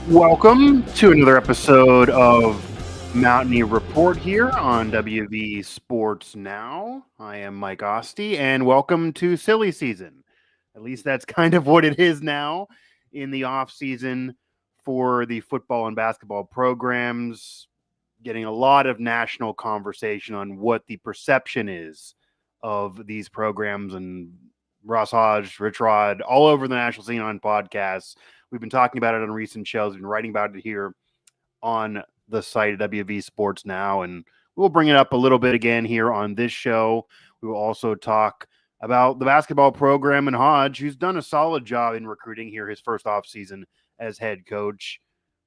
Welcome to another episode of Mountaineer Report here on WVU Sports Now. I am Mike Asti, and welcome to silly season. At least that's kind of what it is now in the off season for the football and basketball programs. Getting a lot of national conversation on what the perception is of these programs, and Ross Hodge, Rich Rod, all over the national scene on podcasts. We've been talking about it on recent shows. We've been writing about it here on the site of WV Sports Now, and we'll bring it up a little bit again here on this show. We will also talk about the basketball program and Hodge, who's done a solid job in recruiting here his first offseason as head coach,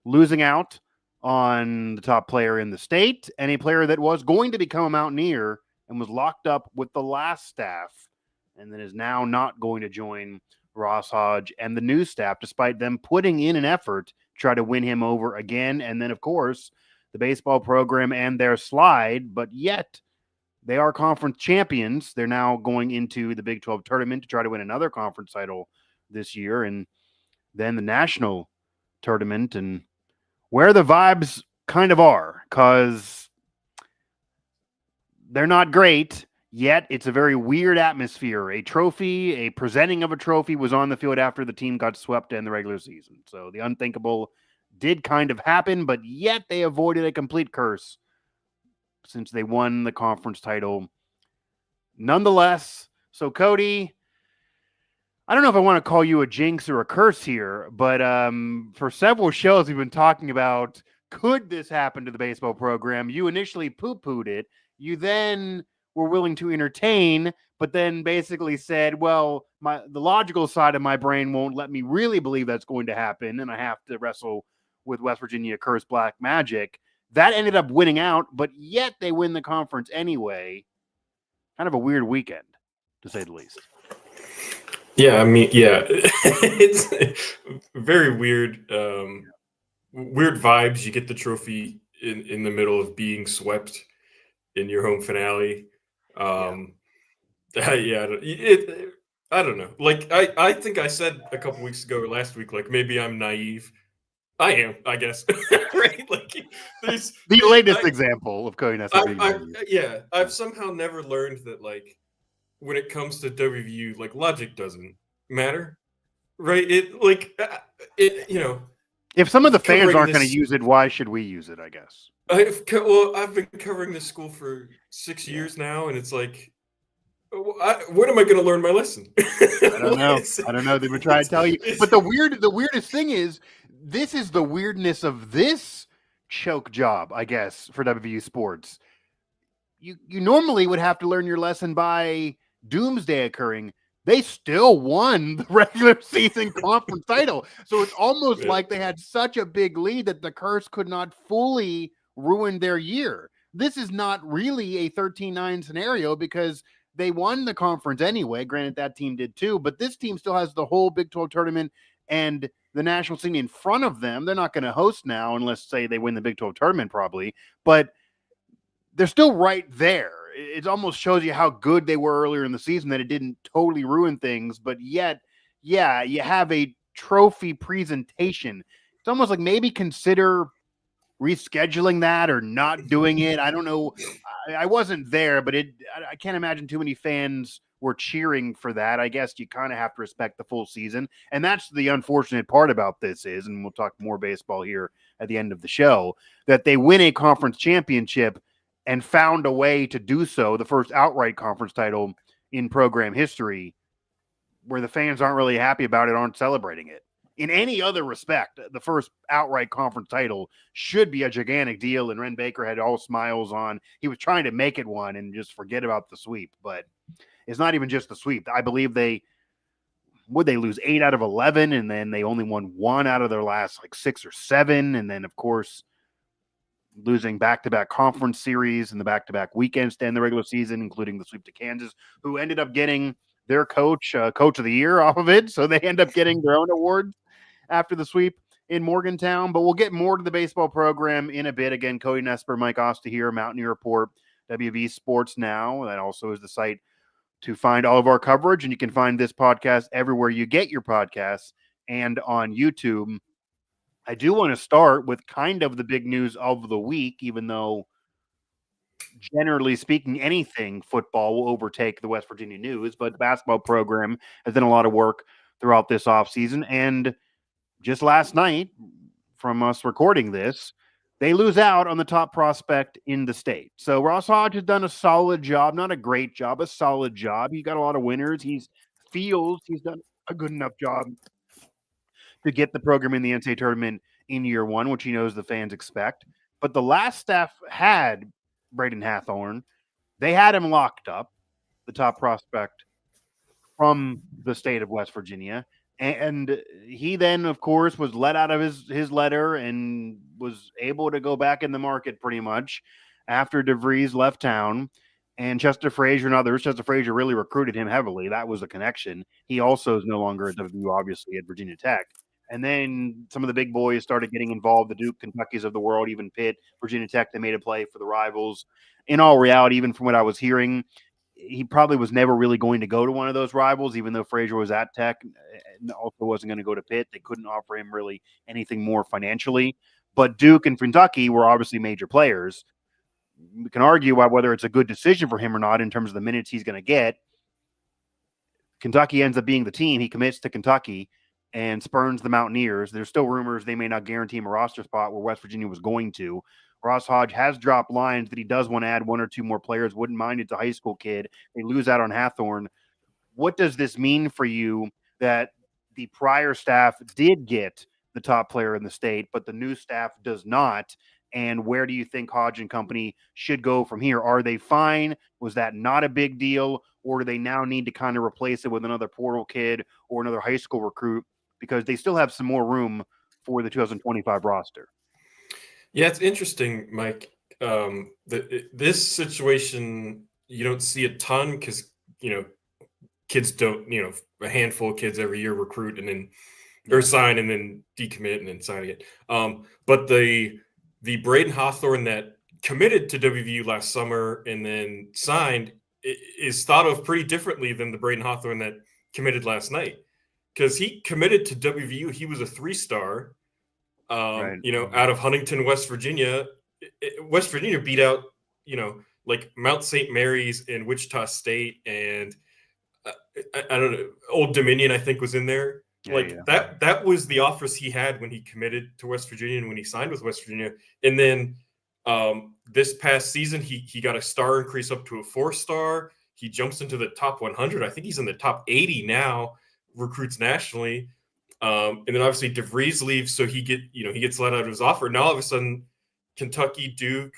losing out on the top player in the state and a player that was going to become a Mountaineer and was locked up with the last staff and then is now not going to join Ross Hodge and the new staff, despite them putting in an effort to try to win him over again. And then, of course, the baseball program and their slide, but yet they are conference champions. They're now going into the Big 12 tournament to try to win another conference title this year, and then the national tournament, and where the vibes kind of are, because they're not great. Yet it's a very weird atmosphere. A trophy, a presenting of a trophy was on the field after the team got swept in the regular season. So the unthinkable did kind of happen, but yet they avoided a complete curse since they won the conference title nonetheless. So Cody, I don't know if I want to call you a jinx or a curse here, but for several shows we've been talking about, could this happen to the baseball program? You initially poo-pooed it. You then were willing to entertain, but then basically said, well, the logical side of my brain won't let me really believe that's going to happen, and I have to wrestle with West Virginia Curse Black Magic. That ended up winning out, but yet they win the conference anyway. Kind of a weird weekend, to say the least. Yeah, I mean, yeah, it's very weird. Weird vibes. You get the trophy in the middle of being swept in your home finale. Yeah, I don't know. Like I think I said a couple weeks ago or last week, like maybe I'm naive. I am, I guess. Right? Like there's the latest example of Cody Nespor. Yeah, I've somehow never learned that, like, when it comes to WVU, like, logic doesn't matter, right? If some of the fans aren't going to use it, why should we use it, I guess? I've been covering this school for 6 years now, and it's like, when am I going to learn my lesson? I don't know. They've been trying to tell you. But the weirdest thing is, this is the weirdness of this choke job, I guess, for WVU sports. You normally would have to learn your lesson by doomsday occurring. They still won the regular season conference title. So it's almost like they had such a big lead that the curse could not fully ruin their year. This is not really a 13-9 scenario because they won the conference anyway. Granted, that team did too, but this team still has the whole Big 12 tournament and the national scene in front of them. They're not going to host now unless, say, they win the Big 12 tournament probably, but they're still right there. It almost shows you how good they were earlier in the season, that it didn't totally ruin things, but yet, yeah, you have a trophy presentation. It's almost like maybe consider rescheduling that or not doing it. I don't know. I wasn't there, but I can't imagine too many fans were cheering for that. I guess you kind of have to respect the full season. And that's the unfortunate part about this is, and we'll talk more baseball here at the end of the show, that they win a conference championship and found a way to do so, the first outright conference title in program history, where the fans aren't really happy about it, aren't celebrating it. In any other respect, the first outright conference title should be a gigantic deal, and Ren Baker had all smiles on. He was trying to make it one and just forget about the sweep, but it's not even just the sweep. I believe they lose 8 out of 11, and then they only won 1 out of their last 6 or 7, and then, of course, losing back-to-back conference series and the back-to-back weekends to end the regular season, including the sweep to Kansas, who ended up getting their coach of the year off of it. So they end up getting their own award after the sweep in Morgantown. But we'll get more to the baseball program in a bit. Again, Cody Nespor, Mike Asti here, Mountaineer Report, WV Sports Now. That also is the site to find all of our coverage. And you can find this podcast everywhere you get your podcasts and on YouTube. I do want to start with kind of the big news of the week, even though generally speaking, anything football will overtake the West Virginia news, but the basketball program has done a lot of work throughout this offseason. And just last night, from us recording this, they lose out on the top prospect in the state. So Ross Hodge has done a solid job, not a great job, a solid job. He got a lot of winners. He's done a good enough job to get the program in the NCAA tournament in year one, which he knows the fans expect. But the last staff had Braden Hathorn. They had him locked up, the top prospect from the state of West Virginia. And he then, of course, was let out of his letter and was able to go back in the market pretty much after DeVries left town. And Chester Frazier and others. Chester Frazier really recruited him heavily. That was a connection. He also is no longer at WVU, obviously, at Virginia Tech. And then some of the big boys started getting involved, the Duke, Kentuckys of the world, even Pitt, Virginia Tech. They made a play for the rivals. In all reality, even from what I was hearing, he probably was never really going to go to one of those rivals, even though Frazier was at Tech and also wasn't going to go to Pitt. They couldn't offer him really anything more financially. But Duke and Kentucky were obviously major players. We can argue about whether it's a good decision for him or not in terms of the minutes he's going to get. Kentucky ends up being the team. He commits to Kentucky and spurns the Mountaineers. There's still rumors they may not guarantee him a roster spot where West Virginia was going to. Ross Hodge has dropped lines that he does want to add one or two more players. Wouldn't mind it's a high school kid. They lose out on Hathorn. What does this mean for you that the prior staff did get the top player in the state, but the new staff does not? And where do you think Hodge and company should go from here? Are they fine? Was that not a big deal? Or do they now need to kind of replace it with another portal kid or another high school recruit? Because they still have some more room for the 2025 roster. Yeah, it's interesting, Mike. This situation, you don't see a ton because, kids don't, a handful of kids every year recruit and then or sign and then decommit and then sign again. But the Braden Hawthorne that committed to WVU last summer and then signed is thought of pretty differently than the Braden Hawthorne that committed last night, because he committed to WVU. He was a 3-star. Right. Out of Huntington, West Virginia. West Virginia beat out, like Mount St. Mary's and Wichita State, and I don't know, Old Dominion, I think, was in there. That was the offers he had when he committed to West Virginia and when he signed with West Virginia. And then this past season, he got a star increase up to a 4-star. He jumps into the top 100. I think he's in the top 80 now, recruits nationally. And then obviously DeVries leaves, so he gets let out of his offer. Now all of a sudden, Kentucky, Duke,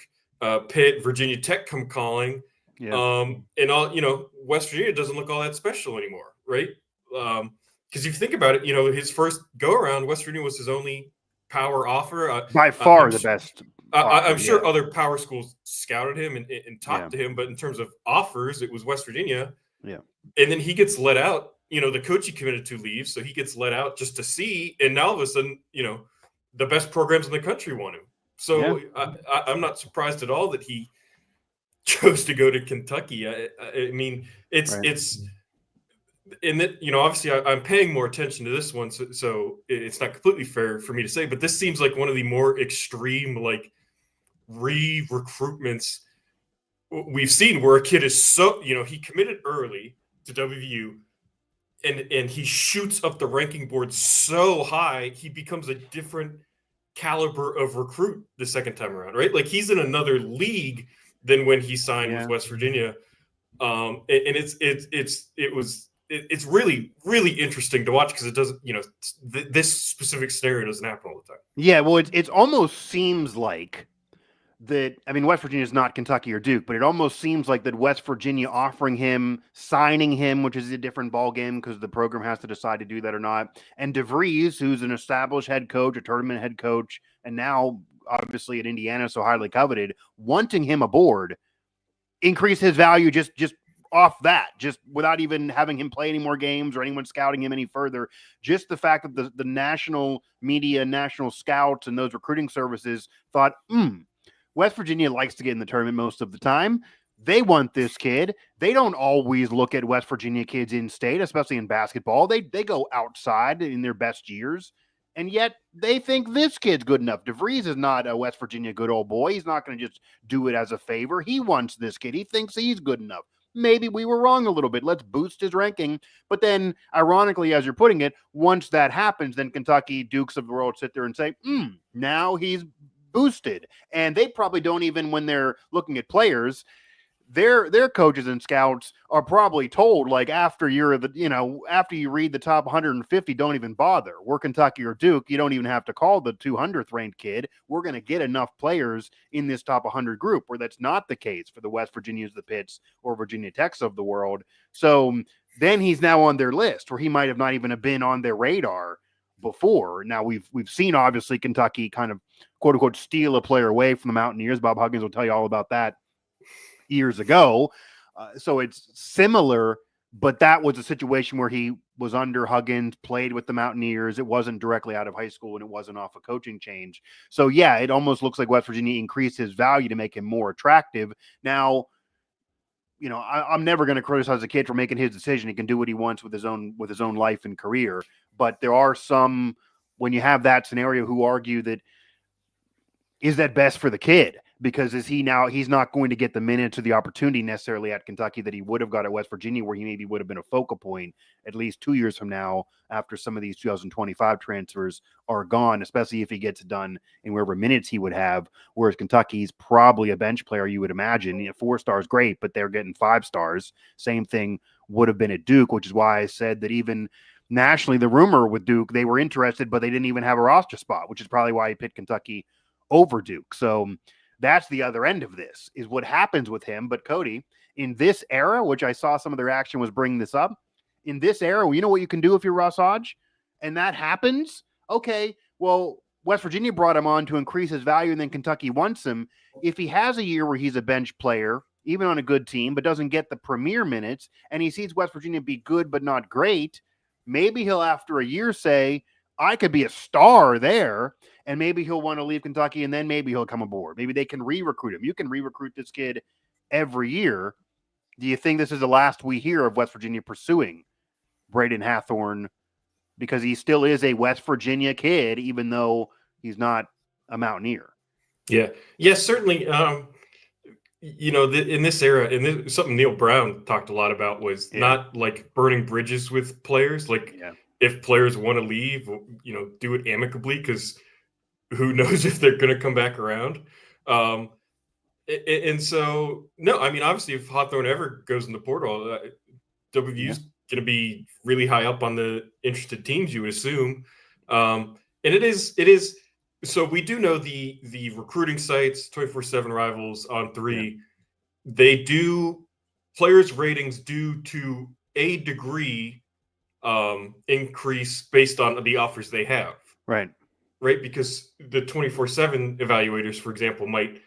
Pitt, Virginia Tech come calling, and all West Virginia doesn't look all that special anymore, right? Because if you think about it, his first go around, West Virginia was his only power offer. By far the best. I'm sure other power schools scouted him and talked to him, but in terms of offers, it was West Virginia. Yeah, and then he gets let out. The coach he committed to leaves, so he gets let out just to see. And now all of a sudden, the best programs in the country want him. So I'm not surprised at all that he chose to go to Kentucky. I mean, it's and that, obviously I'm paying more attention to this one, so it's not completely fair for me to say, but this seems like one of the more extreme, like, re-recruitments we've seen, where a kid is so, he committed early to WVU. And he shoots up the ranking board so high, he becomes a different caliber of recruit the second time around, right? Like, he's in another league than when he signed with West Virginia. And it's really, really interesting to watch, because it doesn't, this specific scenario doesn't happen all the time. Yeah, well, it almost seems like that. I mean, West Virginia is not Kentucky or Duke, but it almost seems like that West Virginia offering him, signing him, which is a different ball game because the program has to decide to do that or not. And DeVries, who's an established head coach, a tournament head coach, and now obviously at Indiana, so highly coveted, wanting him aboard, increase his value just off that, just without even having him play any more games or anyone scouting him any further. Just the fact that the national media, national scouts, and those recruiting services thought, West Virginia likes to get in the tournament most of the time. They want this kid. They don't always look at West Virginia kids in state, especially in basketball. They go outside in their best years. And yet they think this kid's good enough. DeVries is not a West Virginia good old boy. He's not going to just do it as a favor. He wants this kid. He thinks he's good enough. Maybe we were wrong a little bit. Let's boost his ranking. But then, ironically, as you're putting it, once that happens, then Kentucky Dukes of the world sit there and say, now he's boosted. And they probably don't even, when they're looking at players, their coaches and scouts are probably told, like, after you're after you read the top 150, don't even bother. We're Kentucky or Duke. You don't even have to call the 200th ranked kid. We're going to get enough players in this top 100 group, where that's not the case for the West Virginias, the Pitts, or Virginia Techs of the world. So then he's now on their list, where he might have not even have been on their radar before. Now we've seen, obviously, Kentucky kind of quote unquote steal a player away from the Mountaineers. Bob Huggins will tell you all about that years ago. So it's similar, but that was a situation where he was under Huggins, played with the Mountaineers. It wasn't directly out of high school, and it wasn't off a coaching change. So yeah, it almost looks like West Virginia increased his value to make him more attractive. Now, I'm never going to criticize a kid for making his decision. He can do what he wants with his own life and career. But there are some, when you have that scenario, who argue that, is that best for the kid? Because he's not going to get the minutes or the opportunity necessarily at Kentucky that he would have got at West Virginia, where he maybe would have been a focal point at least 2 years from now, after some of these 2025 transfers are gone, especially if he gets it done in wherever minutes he would have. Whereas Kentucky's probably a bench player, you would imagine. 4 stars, great, but they're getting 5 stars. Same thing would have been at Duke, which is why I said that even nationally, the rumor with Duke, they were interested, but they didn't even have a roster spot, which is probably why he picked Kentucky over Duke. So that's the other end of this, is what happens with him. But Cody, in this era, which I saw some of the reaction was bringing this up, in this era, you know what you can do if you're Russ Hodge, and that happens? Okay, well, West Virginia brought him on to increase his value, and then Kentucky wants him. If he has a year where he's a bench player, even on a good team, but doesn't get the premier minutes, and he sees West Virginia be good but not great, maybe he'll, after a year, say, I could be a star there, and maybe he'll want to leave Kentucky, and then maybe he'll come aboard. Maybe they can re-recruit him. You can re-recruit this kid every year. Do you think this is the last we hear of West Virginia pursuing Braden Hathorn, because he still is a West Virginia kid, even though he's not a Mountaineer? Yeah, certainly. In this era, something Neil Brown talked a lot about was not like burning bridges with players. Like, if players want to leave, do it amicably, because who knows if they're going to come back around. And so, no, I mean, obviously, if Hawthorne ever goes in the portal, WVU's going to be really high up on the interested teams, you would assume. And it is. So we do know the recruiting sites, 24/7 Rivals, On3, they do players' ratings due to a degree increase based on the offers they have. Right. Because the 24/7 evaluators, for example, might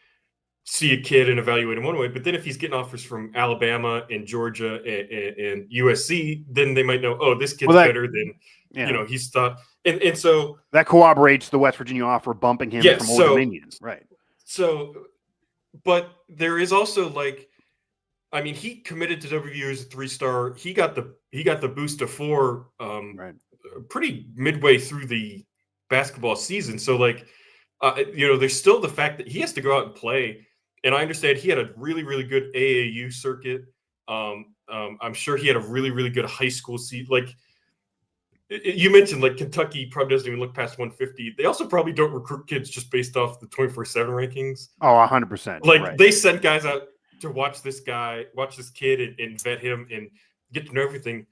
see a kid and evaluate him one way, but then if he's getting offers from Alabama and Georgia and USC, then they might know, this kid's better than, he's thought. And so that corroborates the West Virginia offer bumping him from Old Dominion. Right. So, but there is also, like, I mean, he committed to WVU as a 3-star. He got the boost to 4 pretty midway through the basketball season. So, like, there's still the fact that he has to go out and play. And I understand he had a really, really good AAU circuit. I'm sure he had a really, really good high school seat. Like, you mentioned, like, Kentucky probably doesn't even look past 150. They also probably don't recruit kids just based off the 24/7 rankings. Oh, 100%. Like, they send guys out to watch this kid and vet him and get to know everything.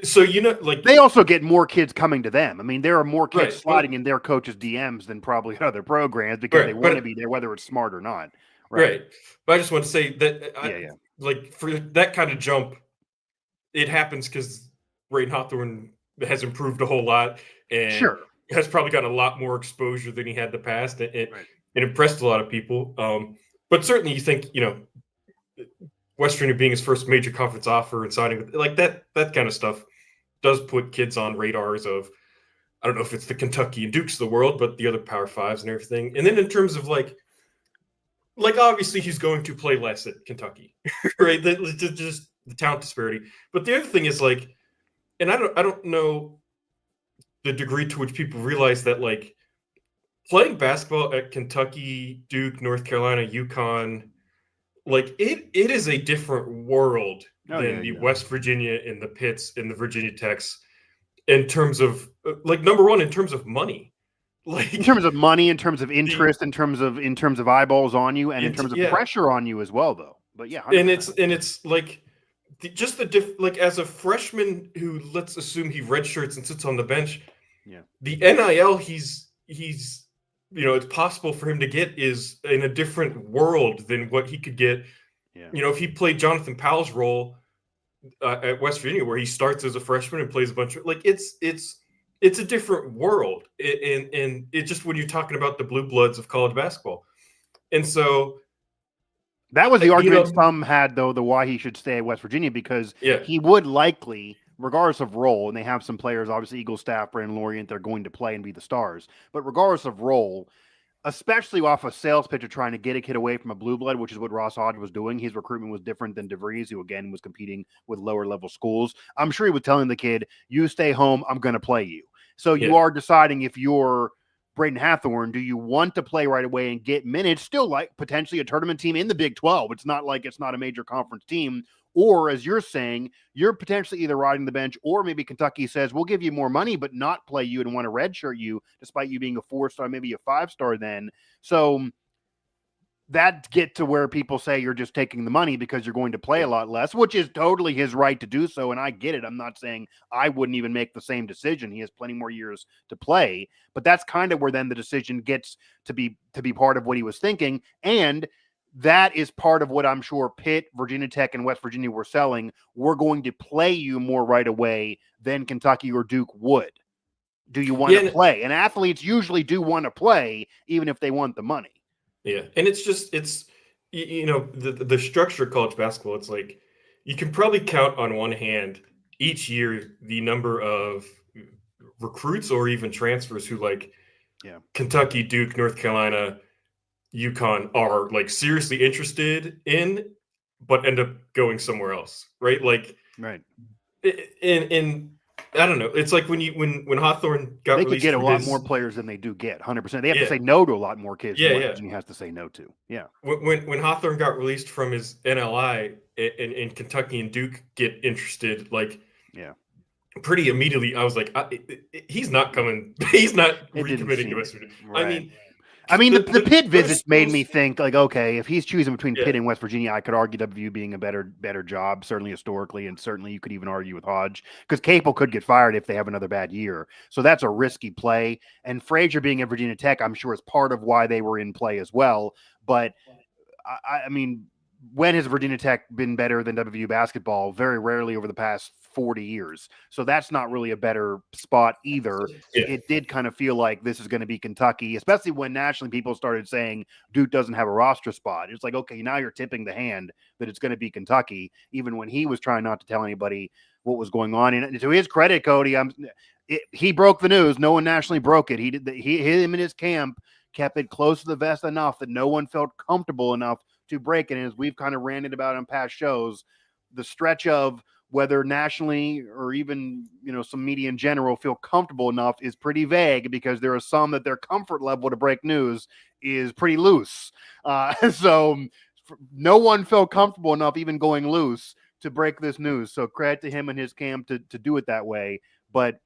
So, like, they also get more kids coming to them. I mean, there are more kids sliding in their coaches' DMs than probably other programs, because they want to be there, whether it's smart or not. Right. But I just want to say that, like, for that kind of jump, it happens because Braden Hawthorne has improved a whole lot and has probably gotten a lot more exposure than he had in the past, and impressed a lot of people. But certainly, you think, West Virginia being his first major conference offer and signing, like, that kind of stuff does put kids on radars of, I don't know if it's the Kentucky and Dukes of the world, but the other Power Fives and everything. And then in terms of, like obviously he's going to play less at Kentucky, right? Just the talent disparity. But the other thing is, like, and I don't know the degree to which people realize that like playing basketball at Kentucky, Duke, North Carolina, UConn, like it is a different world than the West Virginia and the Pitts and the Virginia Techs in terms of like number one in terms of money. Like in terms of money, in terms of interest, in terms of eyeballs on you, and in terms of pressure on you as well, though. But yeah, 100%. and it's like just the like as a freshman who, let's assume he redshirts and sits on the bench. Yeah, the NIL he's it's possible for him to get is in a different world than what he could get. Yeah. If he played Jonathan Powell's role at West Virginia, where he starts as a freshman and plays a bunch of like it's a different world, and it's just when you're talking about the blue bloods of college basketball, and so that was the argument some had, though, the why he should stay at West Virginia, because he would likely, regardless of role, and they have some players, obviously Eagle staff, Brandon Lorient, they're going to play and be the stars, but regardless of role, especially off a sales pitch of trying to get a kid away from a blue blood, which is what Ross Hodge was doing. His recruitment was different than DeVries, who again was competing with lower level schools. I'm sure he was telling the kid, you stay home, I'm going to play you. So you are deciding, if you're Braden Hathorn, do you want to play right away and get minutes, still like potentially a tournament team in the Big 12? It's not like it's not a major conference team. Or, as you're saying, you're potentially either riding the bench, or maybe Kentucky says, we'll give you more money, but not play you and want to redshirt you, despite you being a 4-star, maybe a 5-star then. So that get to where people say you're just taking the money because you're going to play a lot less, which is totally his right to do so. And I get it. I'm not saying I wouldn't even make the same decision. He has plenty more years to play, but that's kind of where then the decision gets to be part of what he was thinking. And that is part of what I'm sure Pitt, Virginia Tech, and West Virginia were selling. We're going to play you more right away than Kentucky or Duke would. Do you want to play? And athletes usually do want to play, even if they want the money. Yeah, and it's the structure of college basketball. It's like you can probably count on one hand each year the number of recruits or even transfers who Kentucky, Duke, North Carolina, UConn are like seriously interested in, but end up going somewhere else, right? Like, right. And I don't know. It's like when Hawthorne got released, they could get a lot more players than they do get. 100%. They have to say no to a lot more kids than West Virginia has to say no to. Yeah. When Hawthorne got released from his NLI and Kentucky and Duke get interested, pretty immediately, I was like, he's not coming. He's not recommitting to West Virginia. Right. I mean, the Pitt visits made me think, like, okay, if he's choosing between Pitt and West Virginia, I could argue WVU being a better job, certainly historically, and certainly you could even argue with Hodge, because Capel could get fired if they have another bad year. So that's a risky play. And Frazier being at Virginia Tech, I'm sure, is part of why they were in play as well. But, I mean, when has Virginia Tech been better than WVU basketball? Very rarely over the past 40 years. So that's not really a better spot either. It did kind of feel like this is going to be Kentucky, especially when nationally people started saying Duke doesn't have a roster spot. It's like, okay, now you're tipping the hand that it's going to be Kentucky, even when he was trying not to tell anybody what was going on. And to his credit, Cody, he broke the news. No one nationally broke it. Him and his camp kept it close to the vest enough that no one felt comfortable enough to break it. And as we've kind of ranted about on past shows, the stretch of whether nationally or even, some media in general feel comfortable enough is pretty vague, because there are some that their comfort level to break news is pretty loose. So no one felt comfortable enough even going loose to break this news. So credit to him and his camp to do it that way. But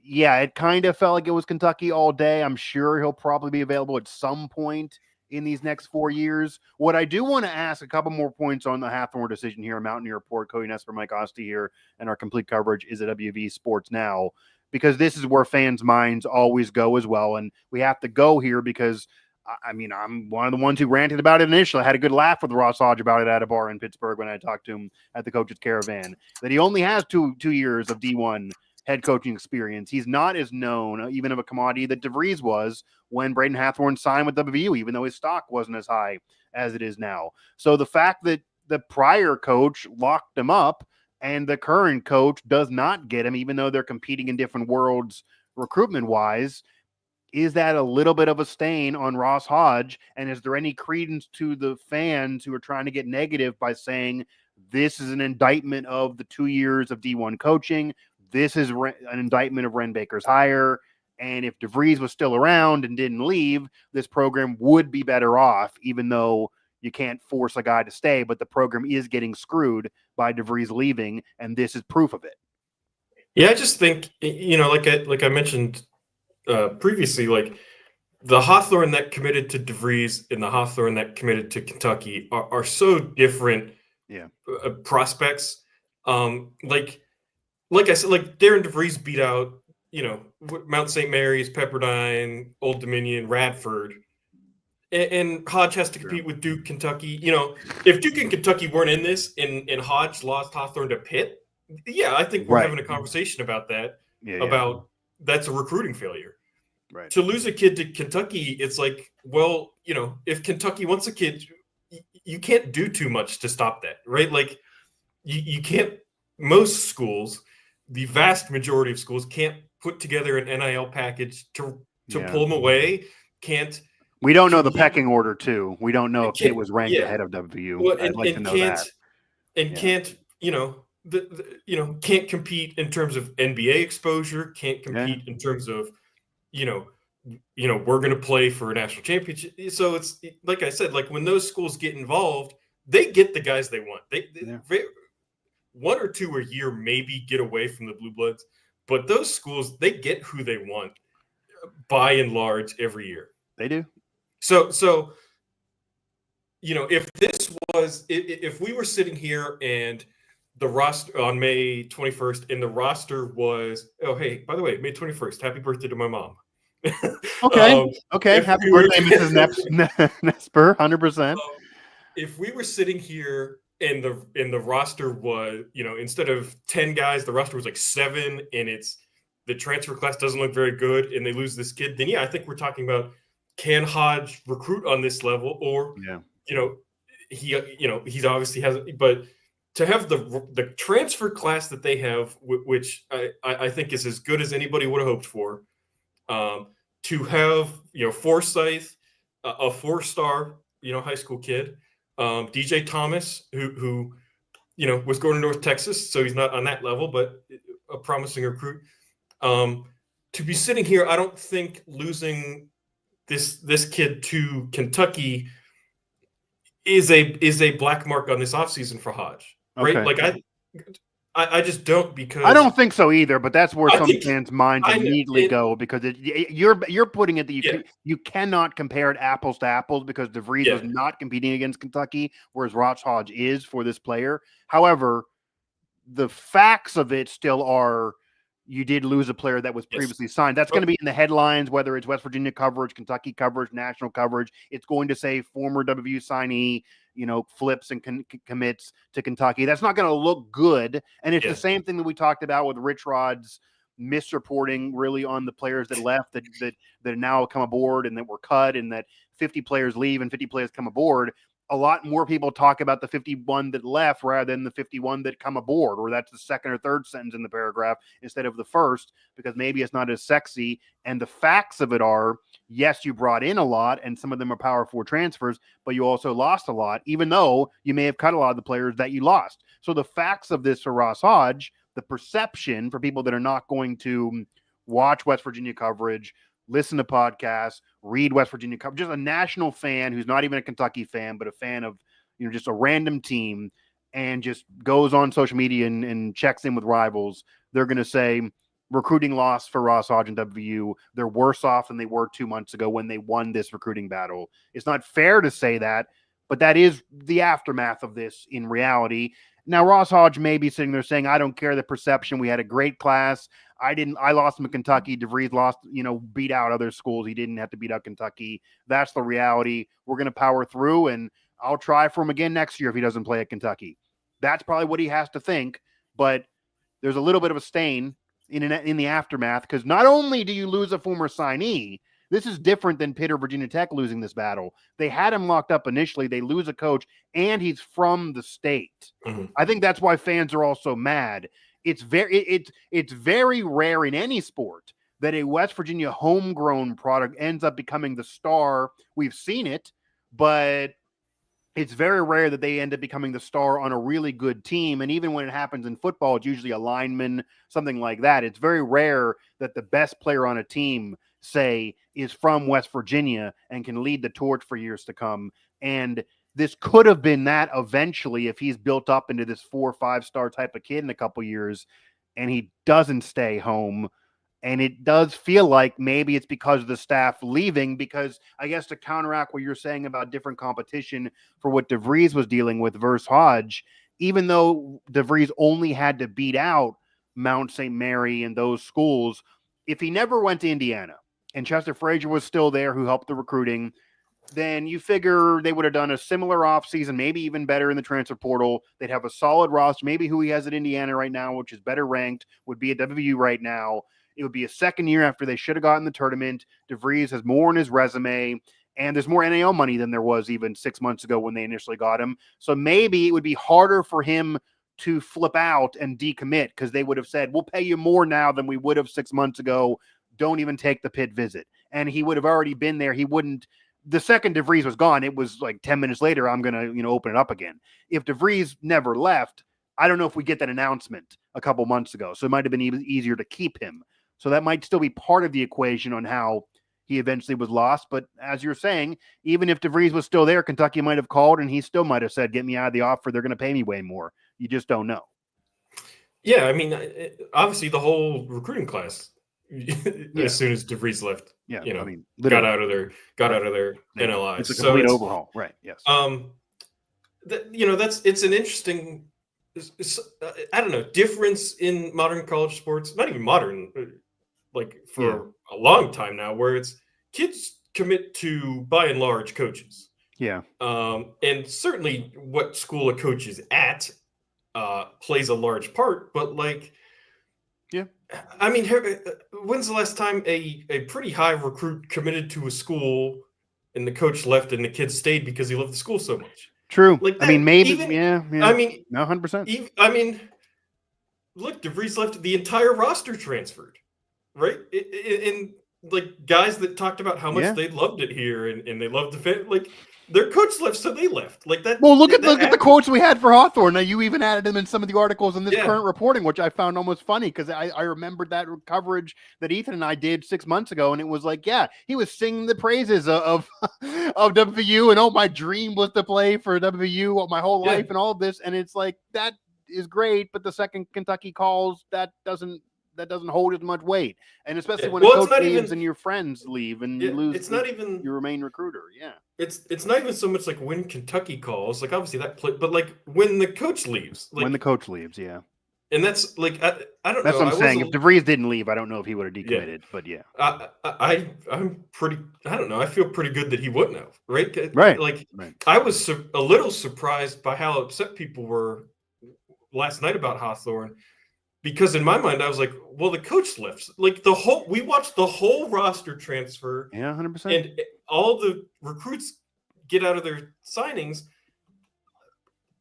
yeah, it kind of felt like it was Kentucky all day. I'm sure he'll probably be available at some point in these next 4 years. What I do want to ask a couple more points on the Hathorn decision here, Mountaineer Report, Cody Nespor, Mike Asti here, and our complete coverage is at WV Sports Now, because this is where fans' minds always go as well. And we have to go here because, I mean, I'm one of the ones who ranted about it initially. I had a good laugh with Ross Hodge about it at a bar in Pittsburgh when I talked to him at the Coach's Caravan, that he only has two years of D1 head coaching experience. He's not as known, even of a commodity, that DeVries was when Braden Hathorn signed with WVU, even though his stock wasn't as high as it is now. So the fact that the prior coach locked him up and the current coach does not get him, even though they're competing in different worlds recruitment-wise, is that a little bit of a stain on Ross Hodge? And is there any credence to the fans who are trying to get negative by saying this is an indictment of the 2 years of D1 coaching? this is an indictment of Ren Baker's hire. And if DeVries was still around and didn't leave, this program would be better off, even though you can't force a guy to stay. But the program is getting screwed by DeVries leaving, and this is proof of it. Yeah, I just think, like I mentioned previously, like the Hawthorne that committed to DeVries and the Hawthorne that committed to Kentucky are so different prospects. Like I said, like Darren DeVries beat out, Mount St. Mary's, Pepperdine, Old Dominion, Radford. And Hodge has to compete with Duke, Kentucky. If Duke and Kentucky weren't in this and Hodge lost Hawthorne to Pitt, I think we're having a conversation about that, that's a recruiting failure. Right. To lose a kid to Kentucky, it's like, well, if Kentucky wants a kid, you can't do too much to stop that, right? Like, you can't, most schools, the vast majority of schools can't put together an NIL package to pull them away, can't. We don't know the pecking order, too. We don't know if Pitt was ranked ahead of WVU. Well, I'd like to know that. And can't, can't compete in terms of NBA exposure, can't compete in terms of, we're going to play for a national championship. So it's like I said, like when those schools get involved, they get the guys they want. They one or two a year maybe get away from the Blue Bloods, but those schools, they get who they want by and large every year. They do. So if we were sitting here and the roster on May 21st and the roster was, oh, hey, by the way, May 21st, happy birthday to my mom. Okay. Happy birthday, Mrs. Nespor, 100%. If we were sitting here and the roster was, instead of 10 guys, the roster was like 7 and the transfer class doesn't look very good and they lose this kid, then I think we're talking about, can Hodge recruit on this level? Or, he's obviously has, but to have the transfer class that they have, which I think is as good as anybody would have hoped for, to have, Forsyth, a 4-star, high school kid, DJ Thomas, who was going to North Texas, so he's not on that level, but a promising recruit. To be sitting here, I don't think losing this kid to Kentucky is a black mark on this offseason for Hodge, right? Okay. Like I just don't, because I don't think so either. But that's where some fans' minds immediately go, because you're putting it that you cannot compare it apples to apples, because DeVries was not competing against Kentucky, whereas Ross Hodge is for this player. However, the facts of it still are, you did lose a player that was previously signed. That's going to be in the headlines, whether it's West Virginia coverage, Kentucky coverage, national coverage. It's going to say former WVU signee, flips and commits to Kentucky. That's not going to look good. And it's the same thing that we talked about with Rich Rod's misreporting really on the players that left, that now come aboard and that were cut, and that 50 players leave and 50 players come aboard. A lot more people talk about the 51 that left rather than the 51 that come aboard, or that's the second or third sentence in the paragraph instead of the first, because maybe it's not as sexy. And the facts of it are, yes, you brought in a lot and some of them are Power 4 transfers, but you also lost a lot, even though you may have cut a lot of the players that you lost. So the facts of this for Ross Hodge, the perception for people that are not going to watch West Virginia coverage, listen to podcasts, read West Virginia coverage, just a national fan who's not even a Kentucky fan, but a fan of, just a random team, and just goes on social media and checks in with rivals, they're going to say recruiting loss for Ross Hodge and WVU. They're worse off than they were 2 months ago when they won this recruiting battle. It's not fair to say that, but that is the aftermath of this in reality. Now, Ross Hodge may be sitting there saying, I don't care the perception. We had a great class. I lost him in Kentucky. DeVries lost, beat out other schools. He didn't have to beat out Kentucky. That's the reality. We're going to power through, and I'll try for him again next year if he doesn't play at Kentucky. That's probably what he has to think, but there's a little bit of a stain in the aftermath, because not only do you lose a former signee, this is different than Pitt or Virginia Tech losing this battle. They had him locked up initially. They lose a coach, and he's from the state. Mm-hmm. I think that's why fans are also mad. It's very rare in any sport that a West Virginia homegrown product ends up becoming the star. We've seen it, but it's very rare that they end up becoming the star on a really good team. And even when it happens in football, it's usually a lineman, something like that. It's very rare that the best player on a team, say, is from West Virginia and can lead the torch for years to come. And this could have been that eventually if he's built up into this 4 or 5-star type of kid in a couple years and he doesn't stay home. And it does feel like maybe it's because of the staff leaving, because I guess to counteract what you're saying about different competition for what DeVries was dealing with versus Hodge, even though DeVries only had to beat out Mount St. Mary and those schools, if he never went to Indiana and Chester Frazier was still there who helped the recruiting, then you figure they would have done a similar offseason, maybe even better in the transfer portal. They'd have a solid roster. Maybe who he has at Indiana right now, which is better ranked, would be at WVU right now. It would be a second year after they should have gotten the tournament. DeVries has more on his resume, and there's more NAL money than there was even 6 months ago when they initially got him. So maybe it would be harder for him to flip out and decommit because they would have said, we'll pay you more now than we would have 6 months ago. Don't even take the Pitt visit. And he would have already been there. He wouldn't. The second DeVries was gone, it was like 10 minutes later, I'm going to, open it up again. If DeVries never left, I don't know if we get that announcement a couple months ago. So it might have been even easier to keep him. So that might still be part of the equation on how he eventually was lost. But as you're saying, even if DeVries was still there, Kentucky might have called and he still might have said, get me out of the offer. They're going to pay me way more. You just don't know. Yeah, I mean, obviously the whole recruiting class, as soon as DeVries left, I mean, got out of their NLIs. It's a complete overhaul, right? Yes. It's an interesting, I don't know, difference in modern college sports. Not even modern, like for a long time now, where it's kids commit to by and large coaches. Yeah. And certainly what school a coach is at plays a large part, but I mean, when's the last time a pretty high recruit committed to a school and the coach left and the kid stayed because he loved the school so much? True. Like that, I mean, maybe, I mean, no, 100%. I mean, look, DeVries left, the entire roster transferred, right? And like guys that talked about how much they loved it here and they loved the fit, like their coach left, so they left. Like that. Well, look at the quotes we had for Hawthorne. Now you even added them in some of the articles in this current reporting, which I found almost funny because I remembered that coverage that Ethan and I did 6 months ago, and it was like, he was singing the praises of WVU, and my dream was to play for WVU my whole life, and all of this, and it's like that is great, but the second Kentucky calls, that doesn't hold as much weight, and especially when a coach leaves and your friends leave and you lose. It's not even your main recruiter. Yeah, it's not even so much like when Kentucky calls, like obviously that play, but like when the coach leaves. Like, when the coach leaves, and that's like I don't know. That's what I'm saying. If DeVries didn't leave, I don't know if he would have decommitted. But I'm pretty. I don't know. I feel pretty good that he wouldn't have. Right. Right. Like I was a little surprised by how upset people were last night about Hawthorne. Because in my mind, I was like, well, the coach left. Like we watched the whole roster transfer. Yeah, 100%. And all the recruits get out of their signings.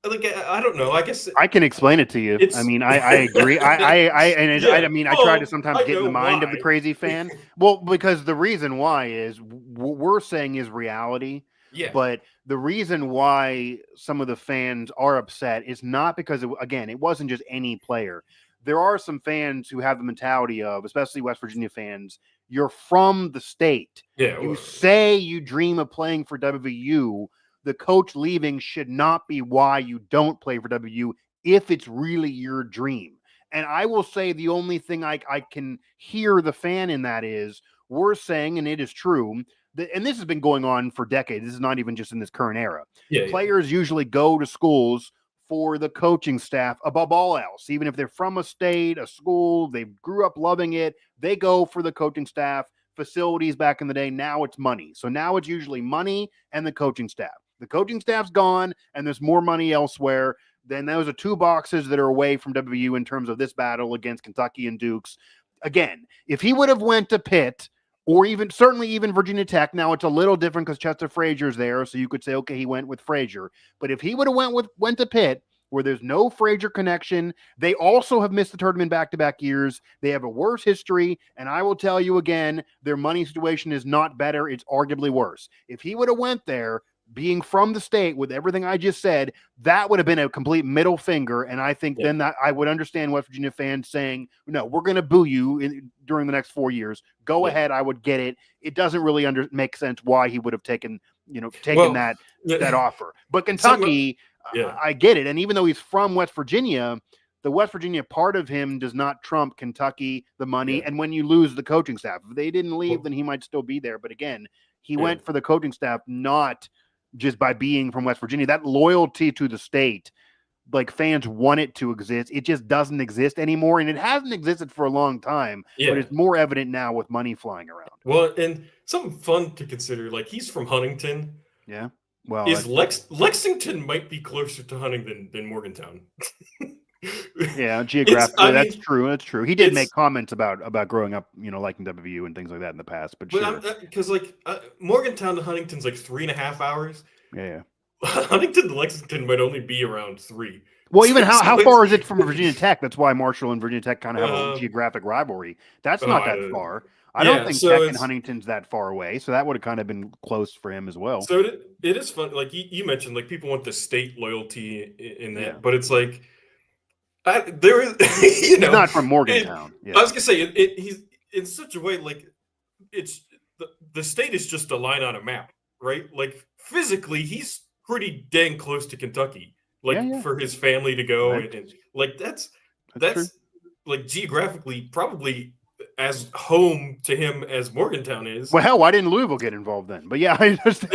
Like, I don't know. I guess I can explain it to you. I mean, I agree. I mean, I try to sometimes get in the mind of the crazy fan. Well, because the reason why is what we're saying is reality. Yeah. But the reason why some of the fans are upset is not because, it wasn't just any player. There are some fans who have the mentality of, especially West Virginia fans, you're from the state. Yeah, you say you dream of playing for WVU. The coach leaving should not be why you don't play for WVU if it's really your dream. And I will say the only thing I can hear the fan in that is we're saying, and it is true, and this has been going on for decades. This is not even just in this current era. Players usually go to schools for the coaching staff above all else. Even if they're from a state, a school, they grew up loving it, they go for the coaching staff. Facilities back in the day, now it's money. So now it's usually money and the coaching staff. The coaching staff's gone and there's more money elsewhere. Then those are two boxes that are away from WVU in terms of this battle against Kentucky and Dukes. Again, if he would have went to Pitt, or certainly even Virginia Tech. Now it's a little different because Chester Frazier's there, so you could say, okay, he went with Frazier. But if he would have went to Pitt, where there's no Frazier connection, they also have missed the tournament back-to-back years. They have a worse history, and I will tell you again, their money situation is not better. It's arguably worse. If he would have went there, being from the state with everything I just said, that would have been a complete middle finger. And I think then that I would understand West Virginia fans saying, no, we're going to boo you during the next 4 years. Go ahead. I would get it. It doesn't really make sense why he would have taken that offer. But Kentucky, I get it. And even though he's from West Virginia, the West Virginia part of him does not trump Kentucky, the money. And when you lose the coaching staff, if they didn't leave, then he might still be there. But again, he went for the coaching staff, not just by being from West Virginia. That loyalty to the state, like fans want it to exist. It just doesn't exist anymore. And it hasn't existed for a long time, but it's more evident now with money flying around. Well, and something fun to consider, like he's from Huntington. Yeah. Well, Lexington might be closer to Huntington than Morgantown. Yeah, geographically, that's true. That's true. He did make comments about growing up, liking WVU and things like that in the past. But sure, because Morgantown to Huntington's like 3.5 hours. Yeah. Huntington to Lexington might only be around 3. Well, even how far is it from Virginia Tech? That's why Marshall and Virginia Tech kind of have a geographic rivalry. That's not that far. I don't think Tech and Huntington's that far away, so that would have kind of been close for him as well. So it is fun. Like you mentioned, like people want the state loyalty in that, but it's like. There is, he's not from Morgantown. I was gonna say he's in such a way like it's the state is just a line on a map, right? Like physically, he's pretty dang close to Kentucky. Like for his family to go and like that's like geographically probably as home to him as Morgantown is. Well, hell, why didn't Louisville get involved then? But yeah, I understand.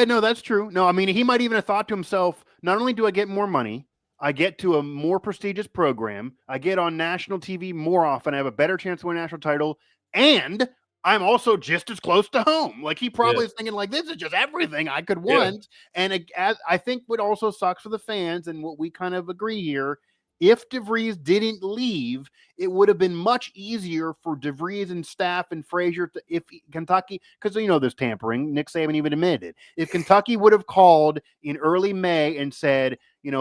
No, that's true. No, I mean he might even have thought to himself, not only do I get more money, I get to a more prestigious program. I get on national TV more often. I have a better chance to win a national title. And I'm also just as close to home. Like he probably is thinking like, this is just everything I could want. And I think what also sucks for the fans and what we kind of agree here, if DeVries didn't leave, it would have been much easier for DeVries and staff and Frazier if Kentucky, because there's tampering. Nick Saban even admitted it. If Kentucky would have called in early May and said,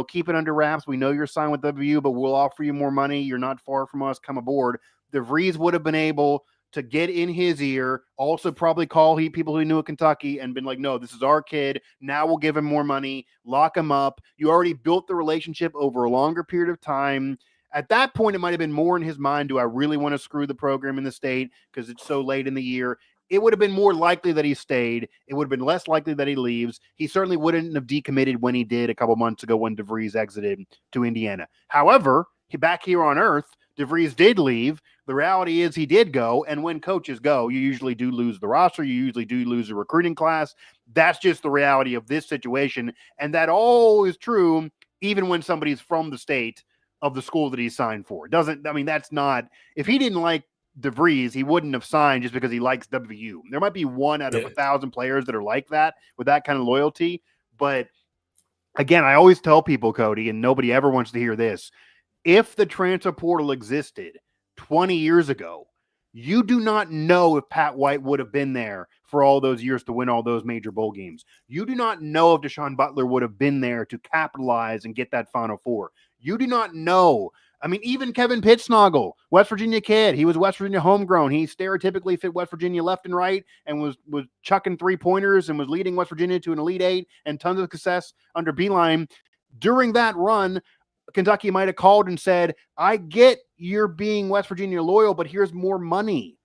keep it under wraps. We know you're signed with WVU, but we'll offer you more money. You're not far from us. Come aboard. DeVries would have been able to get in his ear, also probably call people who knew at Kentucky and been like, no, this is our kid. Now we'll give him more money, lock him up. You already built the relationship over a longer period of time. At that point, it might have been more in his mind, do I really want to screw the program in the state because it's so late in the year? It would have been more likely that he stayed. It would have been less likely that he leaves. He certainly wouldn't have decommitted when he did a couple months ago when DeVries exited to Indiana. However, back here on earth, DeVries did leave. The reality is he did go. And when coaches go, you usually do lose the roster. You usually do lose a recruiting class. That's just the reality of this situation. And that all is true even when somebody's from the state of the school that he signed for. That's not, if he didn't like DeVries, he wouldn't have signed just because he likes WVU. There might be 1 out of 1,000 players that are like that with that kind of loyalty. But again, I always tell people, Cody, and nobody ever wants to hear this, if the transfer portal existed 20 years ago, you do not know if Pat White would have been there for all those years to win all those major bowl games. You do not know if Deshaun Butler would have been there to capitalize and get that Final Four. You do not know. I mean, even Kevin Pittsnoggle, West Virginia kid, he was West Virginia homegrown. He stereotypically fit West Virginia left and right and was chucking 3-pointers and was leading West Virginia to an Elite Eight and tons of success under Beeline. During that run, Kentucky might have called and said, I get you're being West Virginia loyal, but here's more money.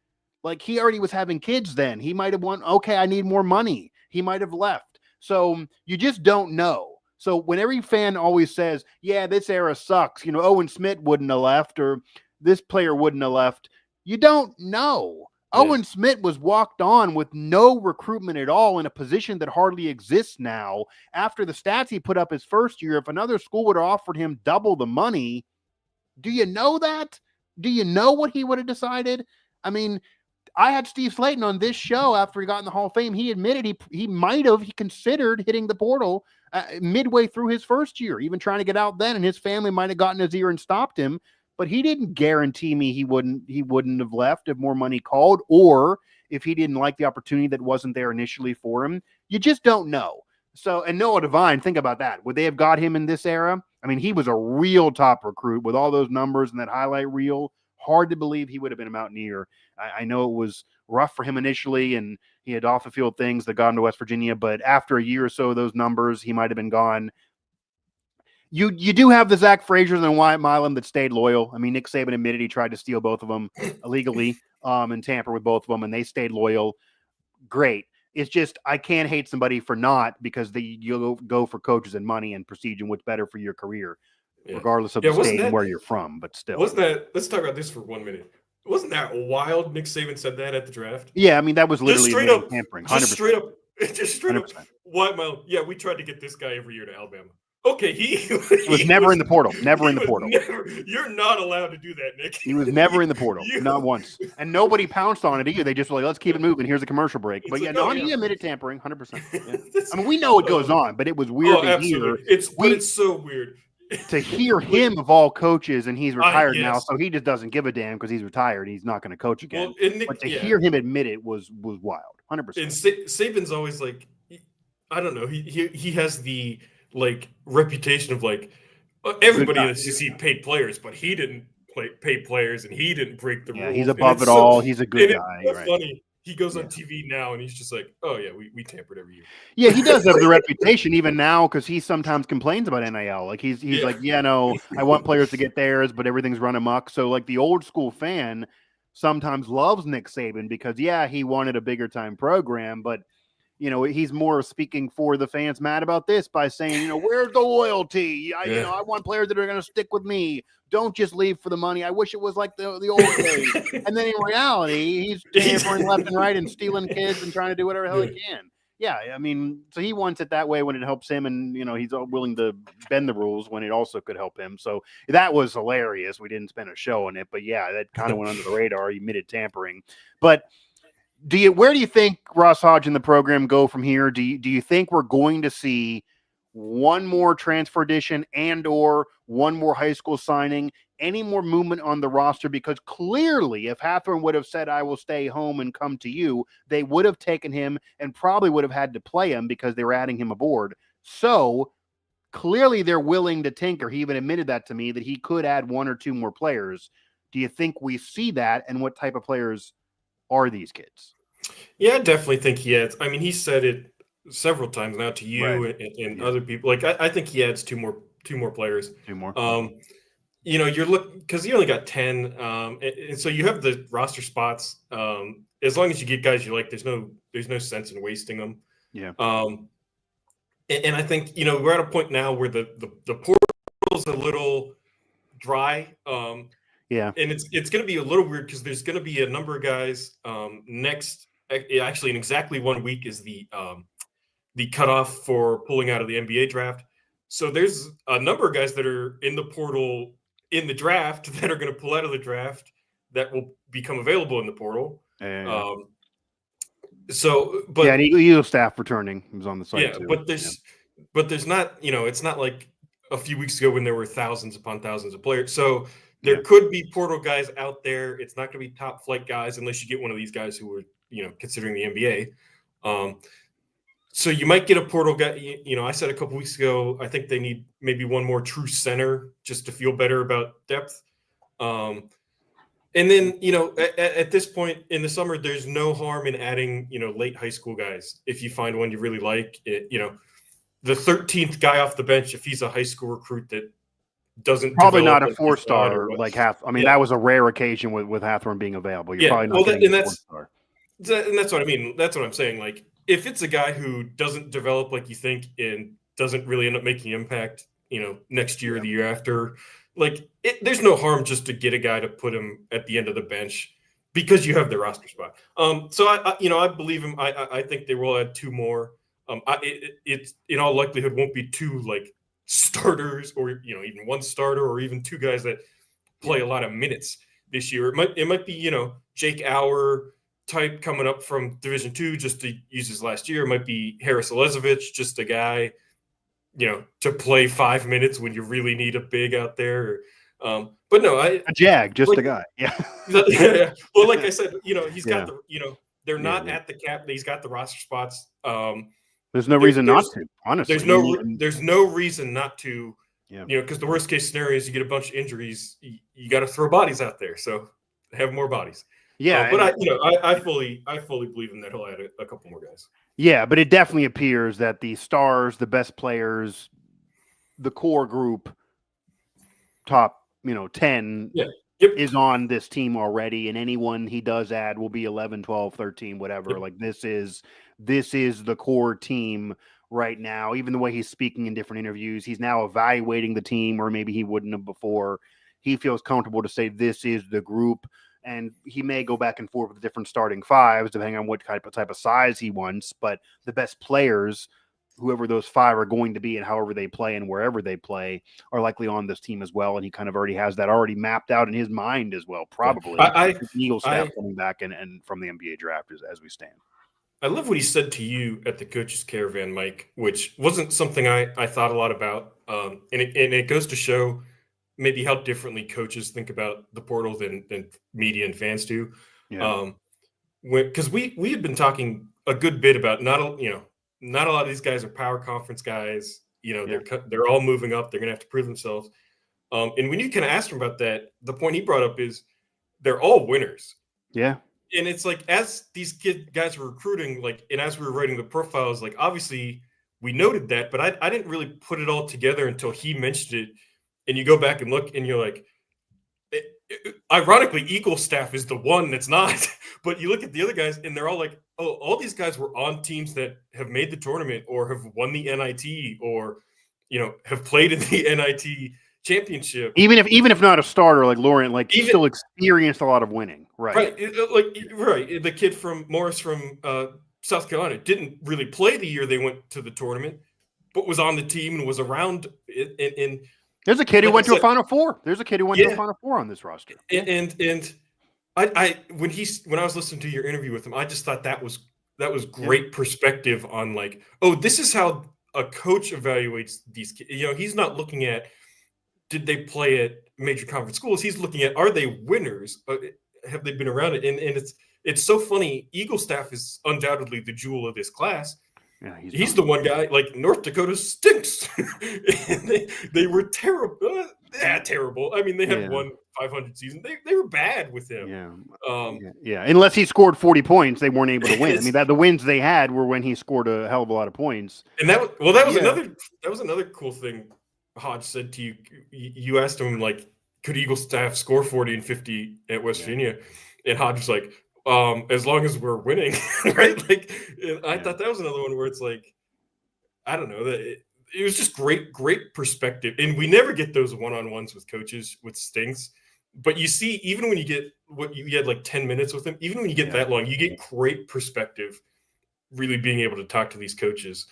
Like he already was having kids then. He might have won, okay, I need more money. He might have left. So you just don't know. So when every fan always says, yeah, this era sucks, Owen Smith wouldn't have left or this player wouldn't have left, you don't know. Yeah. Owen Smith was walked on with no recruitment at all in a position that hardly exists now. After the stats he put up his first year, if another school would have offered him double the money, do you know that? Do you know what he would have decided? I mean, I had Steve Slayton on this show after he got in the Hall of Fame. He admitted he considered hitting the portal midway through his first year, even trying to get out then, and his family might have gotten his ear and stopped him. But he didn't guarantee me he wouldn't have left if more money called or if he didn't like the opportunity that wasn't there initially for him. You just don't know. So, and Noah Devine, think about that. Would they have got him in this era? I mean, he was a real top recruit with all those numbers and that highlight reel. Hard to believe he would have been a Mountaineer. I know it was rough for him initially, and He had off the field things that got him to West Virginia, but after a year or so, those numbers, he might have been gone. You do have the Zach Frazier's and Wyatt Milam that stayed loyal. I mean, Nick Saban admitted he tried to steal both of them illegally and tamper with both of them, and they stayed loyal. Great. It's just I can't hate somebody for not, because you'll go for coaches and money and prestige and what's better for your career, regardless of the state and where you're from. But still, wasn't that? Let's talk about this for 1 minute. Wasn't that wild? Nick Saban said that at the draft. Yeah, I mean that was literally straight up tampering. 100%. Just straight 100%. up. Why, Milam? Yeah, we tried to get this guy every year to Alabama. Okay, he was never in the portal. Never in the portal. You're not allowed to do that, Nick. He was never in the portal. Not once. And nobody pounced on it either. They just were like, let's keep it moving. Here's a commercial break. But he admitted tampering, 100%. Yeah. I mean, we know it goes on, but it was weird to hear. It's so weird. To hear him of all coaches, and he's retired now, so he just doesn't give a damn because he's retired. He's not going to coach again. Well, but to hear him admit it was wild, 100%. And Saban's always like, I don't know. He has the reputation of everybody in the SEC paid players, but he didn't pay players, and he didn't break the rules. Yeah, he's above it all. He's a good guy. It's funny. He goes on TV now, and he's just like, "Oh yeah, we tampered every year." Yeah, he does have the reputation even now, because he sometimes complains about NIL. Like he's like, yeah, no, I want players to get theirs, but everything's run amok. So like the old school fan sometimes loves Nick Saban because he wanted a bigger time program, but he's more speaking for the fans mad about this by saying, where's the loyalty? I want players that are going to stick with me. Don't just leave for the money. I wish it was like the old days. And then in reality, he's tampering left and right and stealing kids and trying to do whatever the hell he can. Yeah, I mean, so he wants it that way when it helps him, and he's willing to bend the rules when it also could help him. So that was hilarious. We didn't spend a show on it, but yeah, that kind of went under the radar. He admitted tampering, but. Where do you think Ross Hodge and the program go from here? Do you think we're going to see one more transfer edition and/or one more high school signing, any more movement on the roster? Because clearly, if Hathorne would have said, "I will stay home and come to you," they would have taken him and probably would have had to play him because they were adding him aboard. So clearly, they're willing to tinker. He even admitted that to me, that he could add one or two more players. Do you think we see that, and what type of players are these kids? Yeah, I definitely think he adds. I mean, he said it several times now to you and other people. I think he adds two more players. Two more. You're looking, because he only got 10, and so you have the roster spots. As long as you get guys you like, there's no sense in wasting them. Yeah. And I think we're at a point now where the portal's a little dry. Yeah, and it's going to be a little weird because there's going to be a number of guys actually in exactly 1 week is the cutoff for pulling out of the NBA draft. So there's a number of guys that are in the portal in the draft that are going to pull out of the draft that will become available in the portal. And Eagle staff returning. He was on the site too. But there's not, it's not like a few weeks ago when there were thousands upon thousands of players. So there could be portal guys out there. It's not going to be top flight guys unless you get one of these guys who are, considering the NBA. So you might get a portal guy. I said a couple weeks ago, I think they need maybe one more true center just to feel better about depth. And then, at this point in the summer, there's no harm in adding, late high school guys. If you find one you really like, the 13th guy off the bench, if he's a high school recruit that doesn't probably not a 4-star like Hathorne. I mean, that was a rare occasion with Hathorne being available. You're probably not getting a 4-star. And that's what I mean. That's what I'm saying. Like, if it's a guy who doesn't develop like you think and doesn't really end up making impact, next year or the year after, there's no harm just to get a guy to put him at the end of the bench because you have the roster spot. So I believe him. I think they will add two more. It in all likelihood won't be two starters or even one starter or even two guys that play a lot of minutes this year. It might be Jake Auer type coming up from Division II just to use his last year. It might be Harris Elizovich, just a guy to play 5 minutes when you really need a big out there. But no, a jag, just a guy. Yeah. Yeah. Well, like I said, he's got the they're not at the cap. He's got the roster spots. There's no reason not to, honestly. There's no reason not to, because the worst case scenario is you get a bunch of injuries. You got to throw bodies out there. So have more bodies. Yeah, but I fully believe in that he'll add a couple more guys. Yeah, but it definitely appears that the stars, the best players, the core group, top 10 Yeah. Yep. is on this team already, and anyone he does add will be 11, 12, 13, whatever. Yep. Like this is the core team right now. Even the way he's speaking in different interviews, he's now evaluating the team, or maybe he wouldn't have before. He feels comfortable to say this is the group, and he may go back and forth with the different starting fives depending on what type of size he wants. But the best players, whoever those five are going to be, and however they play and wherever they play, are likely on this team as well. And he kind of already has that already mapped out in his mind as well, probably. Yeah. Eagle staff coming back and from the NBA draft as we stand. I love what he said to you at the Coach's Caravan, Mike, which wasn't something I thought a lot about. And it goes to show maybe how differently coaches think about the portal than media and fans do. Yeah. Because we had been talking a good bit about not a lot of these guys are power conference guys. They're all moving up. They're going to have to prove themselves. And when you kind of asked him about that, the point he brought up is they're all winners. Yeah. And it's like, as these guys were recruiting, like, and as we were writing the profiles, like, obviously we noted that, but I didn't really put it all together until he mentioned it. And you go back and look, and you're like, ironically, Eagle staff is the one that's not. But you look at the other guys, and they're all like, oh, all these guys were on teams that have made the tournament or have won the NIT or, have played in the NIT championship. Even if not a starter like Laurent, like still experienced a lot of winning. Right. Right. The kid from Morris from South Carolina didn't really play the year they went to the tournament, but was on the team and was around. And there's a kid who went to a Final Four. There's a kid who went to a Final Four on this roster. And when I was listening to your interview with him, I just thought that was great perspective on, like, oh, this is how a coach evaluates these kids. He's not looking at did they play at major conference schools. He's looking at, are they winners? Have they been around it? And it's so funny. Eagle staff is undoubtedly the jewel of this class. Yeah, he's the one guy. Like, North Dakota stinks. And they were terrible. Terrible. I mean, they had won 500 season. They were bad with him. Yeah. Unless he scored 40 points, they weren't able to win. I mean, the wins they had were when he scored a hell of a lot of points. And that was another cool thing Hodge said to you. You asked him, like, could Eagle staff score 40 and 50 at West Virginia? And Hodge was like, as long as we're winning, right? Like, I thought that was another one where it's like, I don't know, that it was just great perspective. And we never get those one-on-ones with coaches with Stinks. But you see, even when you get you had like 10 minutes with him, even when you get that long, you get great perspective, really being able to talk to these coaches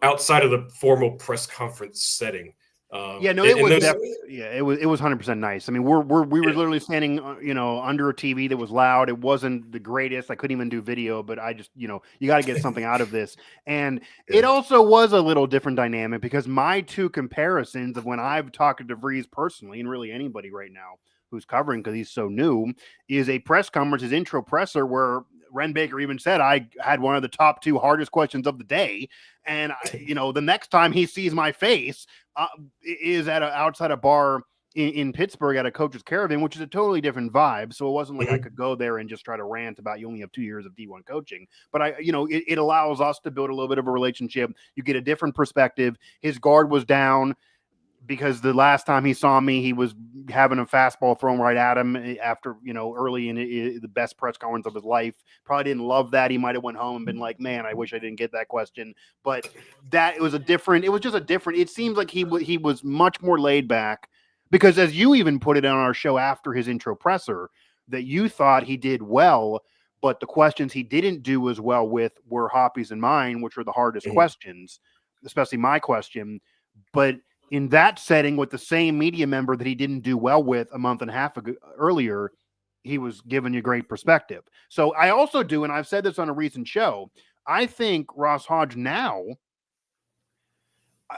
outside of the formal press conference setting. It was 100% nice. I mean, we were literally standing, under a TV that was loud. It wasn't the greatest. I couldn't even do video, but I just, you got to get something out of this. And it also was a little different dynamic because my two comparisons of when I've talked to DeVries personally, and really anybody right now who's covering because he's so new, is a press conference, his intro presser, where Ren Baker even said I had one of the top two hardest questions of the day. And, the next time he sees my face is at outside a bar in Pittsburgh at a Coach's Caravan, which is a totally different vibe. So it wasn't like I could go there and just try to rant about you only have 2 years of D1 coaching. But it allows us to build a little bit of a relationship. You get a different perspective. His guard was down because the last time he saw me, he was having a fastball thrown right at him after, early in the best press conference of his life. Probably didn't love that. He might have went home and been like, man, I wish I didn't get that question. But it was just a different, it seems like he was much more laid back because, as you even put it on our show after his intro presser, that you thought he did well, but the questions he didn't do as well with were Hoppy's and mine, which were the hardest questions, especially my question. But in that setting with the same media member that he didn't do well with a month and a half ago, earlier, he was giving you great perspective. So I also do, and I've said this on a recent show, I think Ross Hodge now,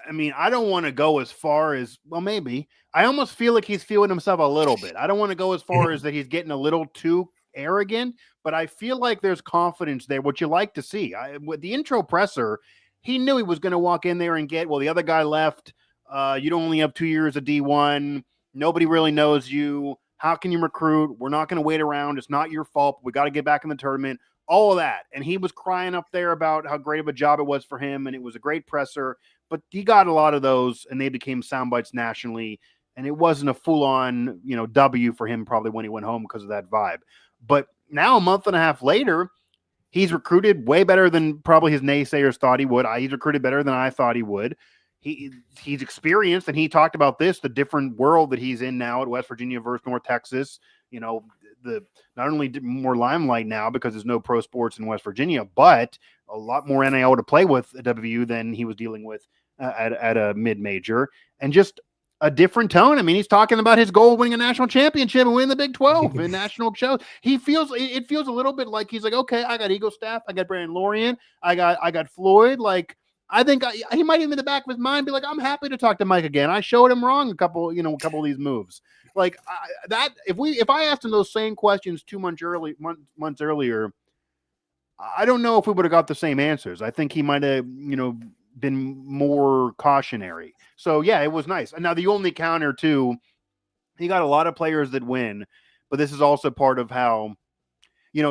I mean, I don't want to go as far as, well, maybe. I almost feel like he's feeling himself a little bit. I don't want to go as far as that he's getting a little too arrogant, but I feel like there's confidence there, what you like to see. With the intro presser, he knew he was going to walk in there and get, well, the other guy left. You don't only have 2 years of D1. Nobody really knows you. How can you recruit? We're not going to wait around. It's not your fault. We got to get back in the tournament. All of that. And he was crying up there about how great of a job it was for him, and it was a great presser. But he got a lot of those, and they became sound bites nationally. And it wasn't a full-on, W for him probably when he went home because of that vibe. But now, a month and a half later, he's recruited way better than probably his naysayers thought he would. He's recruited better than I thought he would. He's experienced, and he talked about the different world that he's in now at West Virginia versus North Texas. Not only more limelight now because there's no pro sports in West Virginia, but a lot more NIL to play with at WVU than he was dealing with at a mid-major, and just a different tone. I mean, he's talking about his goal of winning a national championship and winning the Big 12 in national shows. It feels a little bit like he's like, okay, I got Eagle Staff, I got Brandon Lorien, I got Floyd. Like, I think he might even in the back of his mind be like, I'm happy to talk to Mike again. I showed him wrong a couple of these moves. Like if I asked him those same questions 2 months earlier, I don't know if we would have got the same answers. I think he might have, been more cautionary. So yeah, it was nice. And now the only counter too, he got a lot of players that win, but this is also part of how,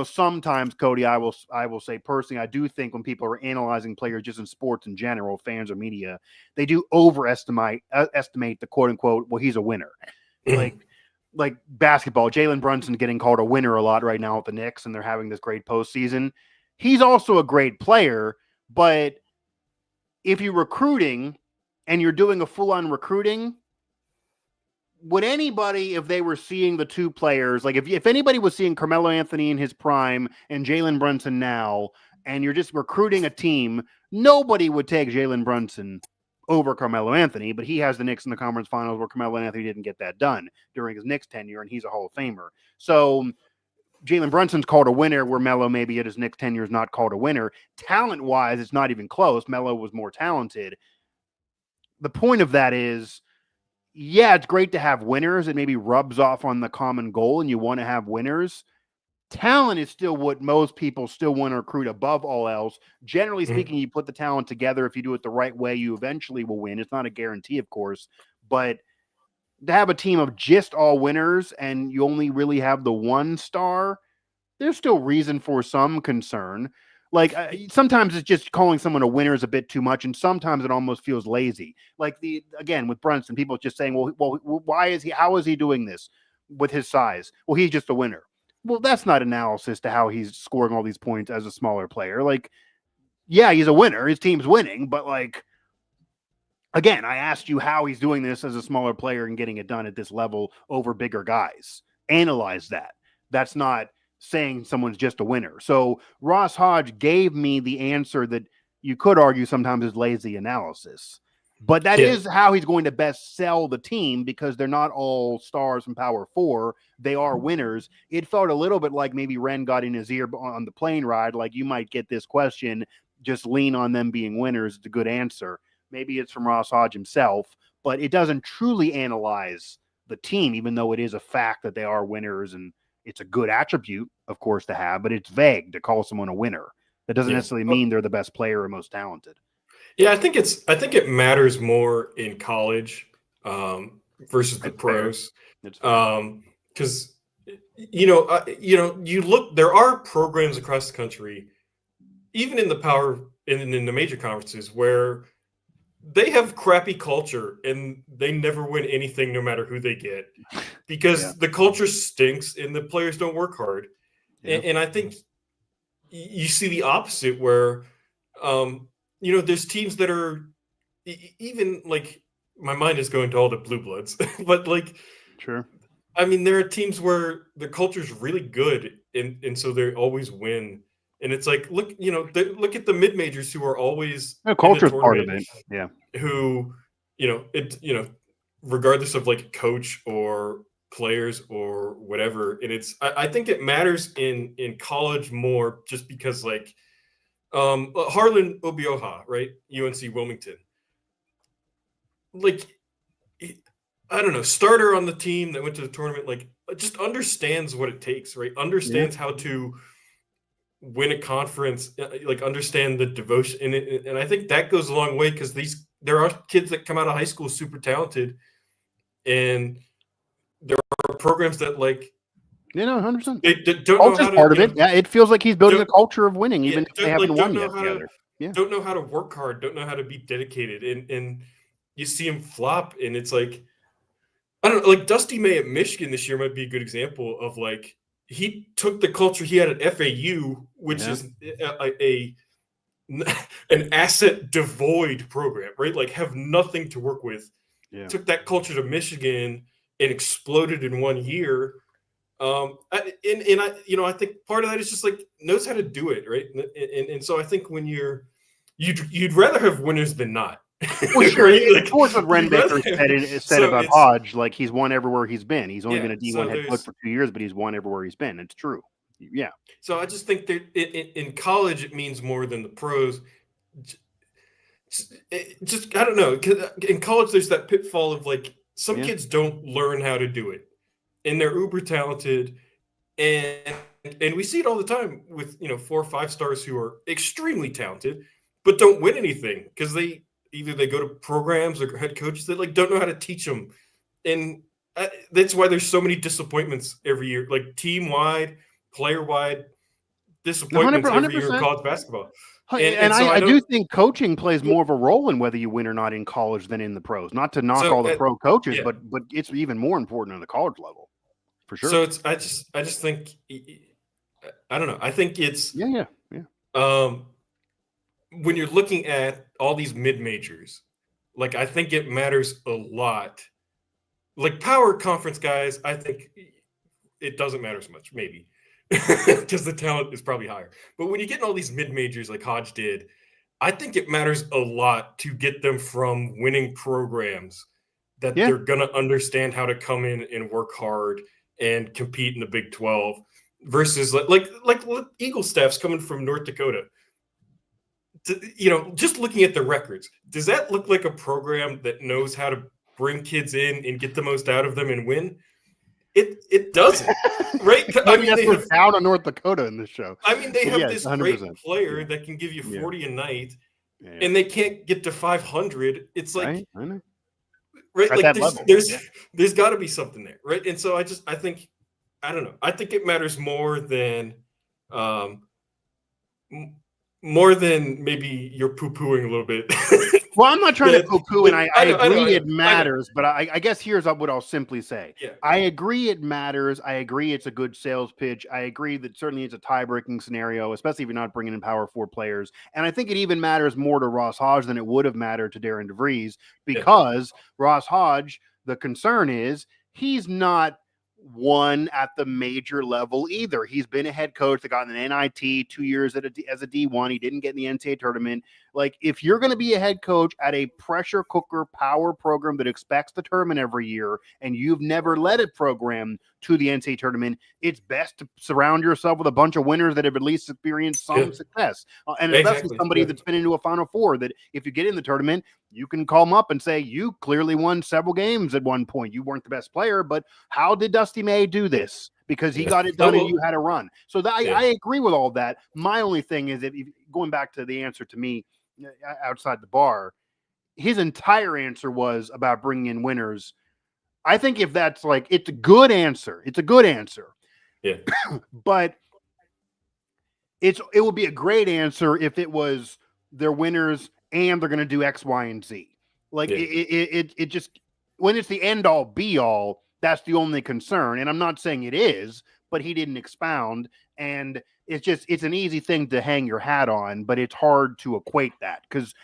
sometimes, Cody, I will say personally, I do think when people are analyzing players just in sports in general, fans or media, they do overestimate the quote unquote, well, he's a winner. Like basketball, Jalen Brunson getting called a winner a lot right now with the Knicks, and they're having this great postseason. He's also a great player, but if you're recruiting and you're doing a full-on recruiting, would anybody, if they were seeing the two players, like if anybody was seeing Carmelo Anthony in his prime and Jalen Brunson now, and you're just recruiting a team, nobody would take Jalen Brunson over Carmelo Anthony, but he has the Knicks in the conference finals where Carmelo Anthony didn't get that done during his Knicks tenure, and he's a Hall of Famer. So Jalen Brunson's called a winner where Melo maybe at his Knicks tenure is not called a winner. Talent-wise, it's not even close. Melo was more talented. The point of that is, yeah, it's great to have winners. It maybe rubs off on the common goal, and you want to have winners. Talent is still what most people still want to recruit above all else. Generally speaking, you put the talent together. If you do it the right way, you eventually will win. It's not a guarantee, of course, but to have a team of just all winners and you only really have the one star, there's still reason for some concern. Like sometimes it's just calling someone a winner is a bit too much, and sometimes it almost feels lazy. Like again with Brunson, people just saying, well, why is he? How is he doing this with his size? Well, he's just a winner. Well, that's not analysis to how he's scoring all these points as a smaller player. Like, yeah, he's a winner. His team's winning, but like, again, I asked you how he's doing this as a smaller player and getting it done at this level over bigger guys. Analyze that. That's not saying someone's just a winner. So Ross Hodge gave me the answer that you could argue sometimes is lazy analysis. But that is how he's going to best sell the team, because they're not all stars from Power 4. They are winners. It felt a little bit like maybe Ren got in his ear on the plane ride. Like, you might get this question, just lean on them being winners. It's a good answer. Maybe it's from Ross Hodge himself, but it doesn't truly analyze the team, even though it is a fact that they are winners, and it's a good attribute, of course, to have, but it's vague to call someone a winner. That doesn't necessarily mean they're the best player or most talented. Yeah, I think it matters more in college versus the pros. Because you look, there are programs across the country, even in the major conferences, where they have crappy culture and they never win anything no matter who they get, because the culture stinks and the players don't work hard. And I think you see the opposite where there's teams that are even like, my mind is going to all the blue bloods, but like, sure. I mean, there are teams where the culture is really good, and so they always win. And it's like, look at the mid majors who are always culture is part of it. Yeah. Who, regardless of like coach or players or whatever. And I think it matters in college more, just because like Harlan Obioha, right? UNC Wilmington. Like, I don't know, starter on the team that went to the tournament, like, just understands what it takes, right? Understands how to win a conference, like understand the devotion in it. And I think that goes a long way, because there are kids that come out of high school super talented, and there are programs that like 100%. they don't Culture's know how to, part of it. Yeah, it feels like he's building a culture of winning, even if they haven't won yet together. Don't know how to work hard, don't know how to be dedicated, and you see him flop, and it's like, I don't know, like Dusty May at Michigan this year might be a good example of like he took the culture he had at FAU, which is an asset devoid program, right? Like have nothing to work with. Yeah. Took that culture to Michigan and exploded in 1 year. I think part of that is just like knows how to do it, right? And so I think when you'd rather have winners than not. Well, sure. Right? It's towards what Renbaker said about Hodge. Like he's won everywhere he's been. He's only been a D1 head coach for 2 years, but he's won everywhere he's been. It's true. Yeah. So I just think that in college it means more than the pros. Just I don't know. In college there's that pitfall of like some kids don't learn how to do it, and they're uber talented, and we see it all the time with 4 or 5 stars who are extremely talented but don't win anything because they go to programs or head coaches that like don't know how to teach them, and that's why there's so many disappointments every year, like team wide, player wide disappointments 100%. Every year in college basketball. And so I do think coaching plays more of a role in whether you win or not in college than in the pros. Not to knock all the pro coaches, but it's even more important on the college level, for sure. So I just think I don't know. I think it's when you're looking at all these mid majors, like I think it matters a lot. Like power conference guys, I think it doesn't matter as much, maybe. Because the talent is probably higher. But when you get in all these mid-majors like Hodge did, I think it matters a lot to get them from winning programs that they're going to understand how to come in and work hard and compete in the Big 12 versus like Eagle staff's coming from North Dakota. Just looking at the records, does that look like a program that knows how to bring kids in and get the most out of them and win? It doesn't, right? I mean, that's what's down on North Dakota in this show. I mean, they have this 100%. Great player that can give you 40 a night, and they can't get to 500. It's like, I know. Right? Like there's got to be something there, right? And so I think, I don't know. I think it matters more than maybe you're poo-pooing a little bit. Well, I'm not trying to poo-poo, and I agree it matters, but I guess here's what I'll simply say. Yeah. I agree it matters. I agree it's a good sales pitch. I agree that certainly it's a tie-breaking scenario, especially if you're not bringing in Power 4 players. And I think it even matters more to Ross Hodge than it would have mattered to Darren DeVries because Ross Hodge, the concern is he's not won at the major level either. He's been a head coach that got an NIT 2 years as a D1. He didn't get in the NCAA tournament. Like, if you're going to be a head coach at a pressure cooker power program that expects the tournament every year, and you've never led a program to the NCAA tournament, it's best to surround yourself with a bunch of winners that have at least experienced some success. And especially somebody that's been into a Final Four, that if you get in the tournament, you can call them up and say, you clearly won several games at one point. You weren't the best player, but how did Dusty May do this? Because he got it done and you had a run. So I agree with all that. My only thing is that going back to the answer to me outside the bar, his entire answer was about bringing in winners. I think if that's like, it's a good answer. It's a good answer. Yeah. But it would be a great answer if it was they're winners and they're going to do X, Y, and Z. Like it just, when it's the end all be all, that's the only concern. And I'm not saying it is, but he didn't expound. And it's an easy thing to hang your hat on, but it's hard to equate that because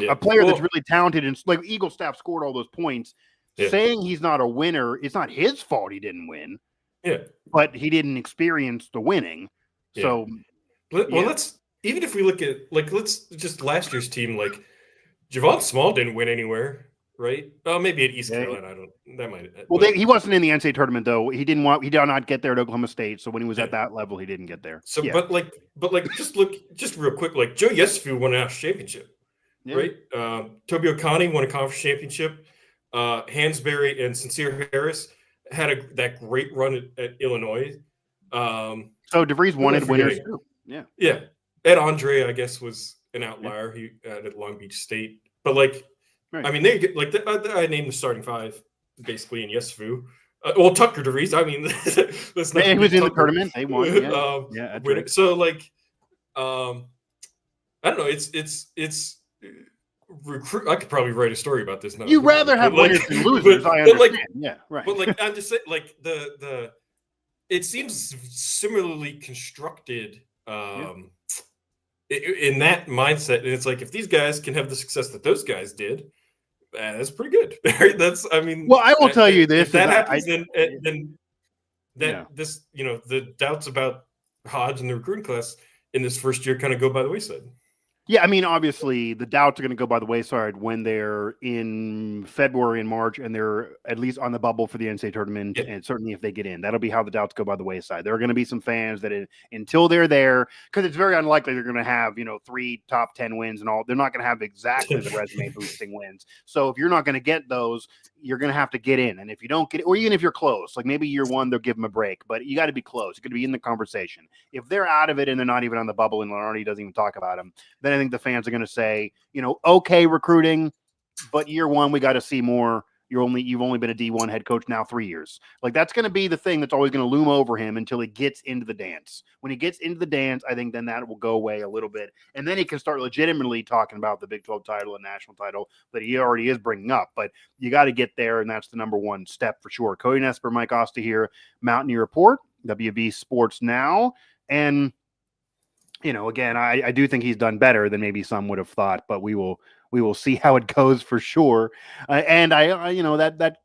a player that's really talented and like Eagle staff scored all those points. Saying he's not a winner, it's not his fault he didn't win. Yeah. But he didn't experience the winning. Yeah. So let's even if we look at let's just last year's team, like Javon Small didn't win anywhere, right? Oh, maybe at East Carolina. He wasn't in the NCAA tournament though. He did not get there at Oklahoma State. So when he was at that level, he didn't get there. So but just real quick, like Joe Yesufu won a national championship. Right? Toby Okani won a conference championship. Hansberry and Sincere Harris had that great run at Illinois. So DeVries wanted winners too. Yeah. Yeah. Ed Andre, I guess, was an outlier. He at Long Beach State. But I mean, they get I named the starting five basically in Yesufu. Well, Tucker DeVries. I mean, let's not He was in the Tucker, tournament. They won. Yeah, that's right. So like, I don't know. It's recruit. I could probably write a story about this. You rather have winners than losers. I understand. Yeah, right. But like, I'm just saying, like it seems similarly constructed. In that mindset, and it's like if these guys can have the success that those guys did, that's pretty good. That's, I mean, well, I will tell you this: if that happens, then this, the doubts about Hodge and the recruiting class in this first year kind of go by the wayside. Yeah, I mean, obviously, the doubts are going to go by the wayside when they're in February and March, and they're at least on the bubble for the NCAA tournament, and certainly if they get in, that'll be how the doubts go by the wayside. There are going to be some fans that, until they're there, because it's very unlikely they're going to have 3 top 10 wins and all. They're not going to have exactly the resume boosting wins. So if you're not going to get those, you're going to have to get in. And if you don't get it, or even if you're close, like maybe year one, they'll give them a break, but you got to be close. You got to be in the conversation. If they're out of it and they're not even on the bubble and Lenardi doesn't even talk about them, then I think the fans are going to say, okay, recruiting, but year one, we got to see more. You've only been a D1 head coach now 3 years. Like that's going to be the thing that's always going to loom over him until he gets into the dance. When he gets into the dance, I think then that will go away a little bit. And then he can start legitimately talking about the Big 12 title and national title that he already is bringing up. But you got to get there, and that's the number one step for sure. Cody Nespor, Mike Asti here, Mountaineer Report, WV Sports Now. And again, I do think he's done better than maybe some would have thought, but we will see how it goes for sure. And that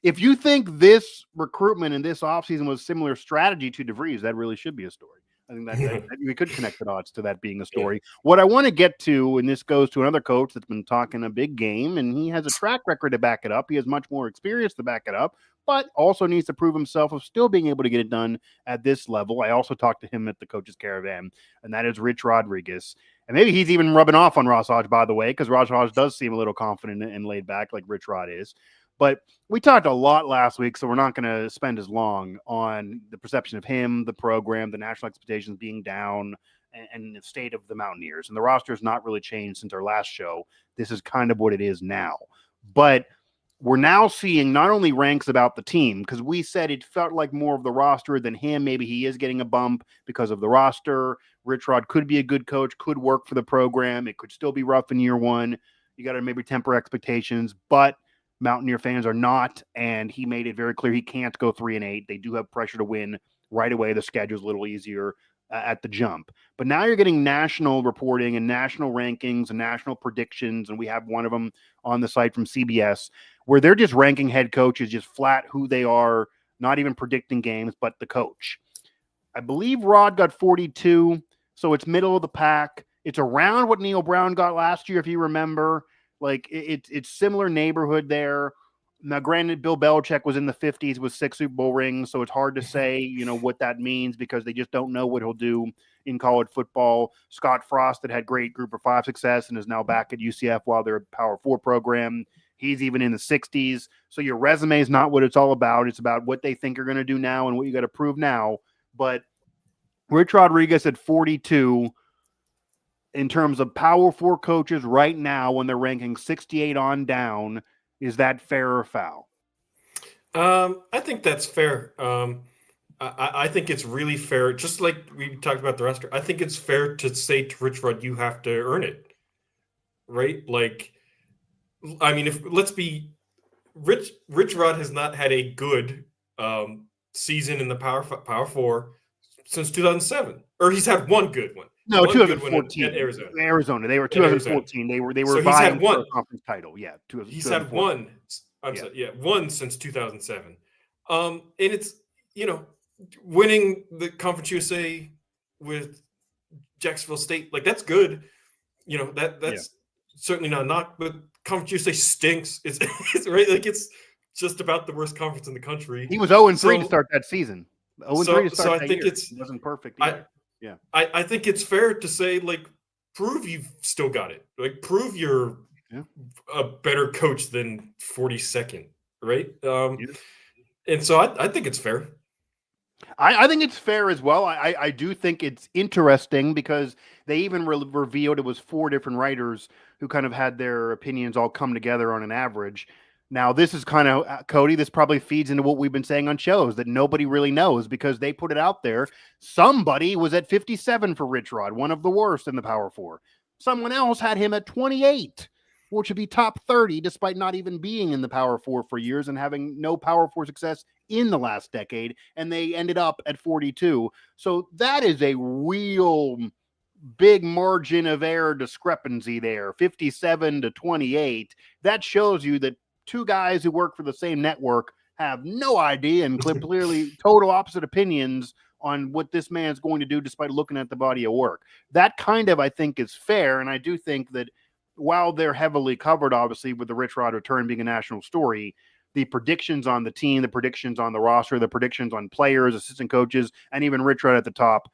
if you think this recruitment in this offseason was similar strategy to DeVries, that really should be a story. I think that we could connect the dots to that being a story. Yeah. What I want to get to, and this goes to another coach that's been talking a big game, and he has a track record to back it up. He has much more experience to back it up, but also needs to prove himself of still being able to get it done at this level. I also talked to him at the Coach's Caravan, and that is Rich Rodriguez. And maybe he's even rubbing off on Ross Hodge, by the way, because Ross Hodge does seem a little confident and laid back like Rich Rod is. But we talked a lot last week, so we're not going to spend as long on the perception of him, the program, the national expectations being down, and the state of the Mountaineers. And the roster has not really changed since our last show. This is kind of what it is now. But we're now seeing not only ranks about the team, because we said it felt like more of the roster than him. Maybe he is getting a bump because of the roster. Rich Rod could be a good coach, could work for the program. It could still be rough in year one. You got to maybe temper expectations, but Mountaineer fans are not, and he made it very clear he can't go 3-8. They do have pressure to win right away. The schedule's a little easier at the jump. But now you're getting national reporting and national rankings and national predictions, and we have one of them on the site from CBS where they're just ranking head coaches just flat who they are, not even predicting games, but the coach. I believe Rod got 42, so it's middle of the pack. It's around what Neil Brown got last year, if you remember. Like it's similar neighborhood there. Now, granted, Bill Belichick was in the 50s with 6 Super Bowl rings, so it's hard to say, what that means because they just don't know what he'll do in college football. Scott Frost had great Group of 5 success and is now back at UCF while they're a Power 4 program. He's even in the 60s. So your resume is not what it's all about. It's about what they think you're going to do now and what you got to prove now. But Rich Rodriguez at 42 in terms of Power 4 coaches right now when they're ranking 68 on down. Is that fair or foul? I think that's fair. I think it's really fair. Just like we talked about the roster, I think it's fair to say to Rich Rod, you have to earn it, right? Like, I mean, let's be Rich Rod has not had a good season in the Power 4 since 2007, or he's had one good one. No, one 2014 at Arizona. They were 2014. They were so vying for a conference title. Yeah, he's had one. One since 2007. And it's winning the Conference USA with Jacksonville State, like that's good. That's certainly not a knock, but Conference USA stinks. It's right, like it's just about the worst conference in the country. He was 0-3 to start that season. 0-3 to start I think year. It wasn't perfect either. I think it's fair to say, like, prove you've still got it. Like, prove you're a better coach than 42nd, right? And so I think it's fair. I think it's fair as well. I do think it's interesting because they even revealed it was 4 different writers who kind of had their opinions all come together on an average. Now, this is kind of, Cody, this probably feeds into what we've been saying on shows that nobody really knows because they put it out there. Somebody was at 57 for Rich Rod, one of the worst in the Power Four. Someone else had him at 28, which would be top 30, despite not even being in the Power Four for years and having no Power Four success in the last decade. And they ended up at 42. So that is a real big margin of error discrepancy there, 57 to 28. That shows you that two guys who work for the same network have no idea and clearly total opposite opinions on what this man's going to do despite looking at the body of work. That kind of, I think, is fair. And I do think that while they're heavily covered, obviously, with the Rich Rod return being a national story, the predictions on the team, the predictions on the roster, the predictions on players, assistant coaches, and even Rich Rod at the top,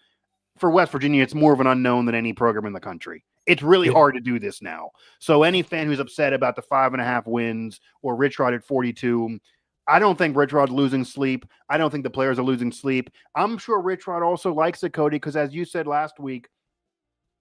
for West Virginia, it's more of an unknown than any program in the country. It's really hard to do this now. So any fan who's upset about the 5.5 wins or Rich Rod at 42, I don't think Rich Rod's losing sleep. I don't think the players are losing sleep. I'm sure Rich Rod also likes it, Cody, because as you said last week,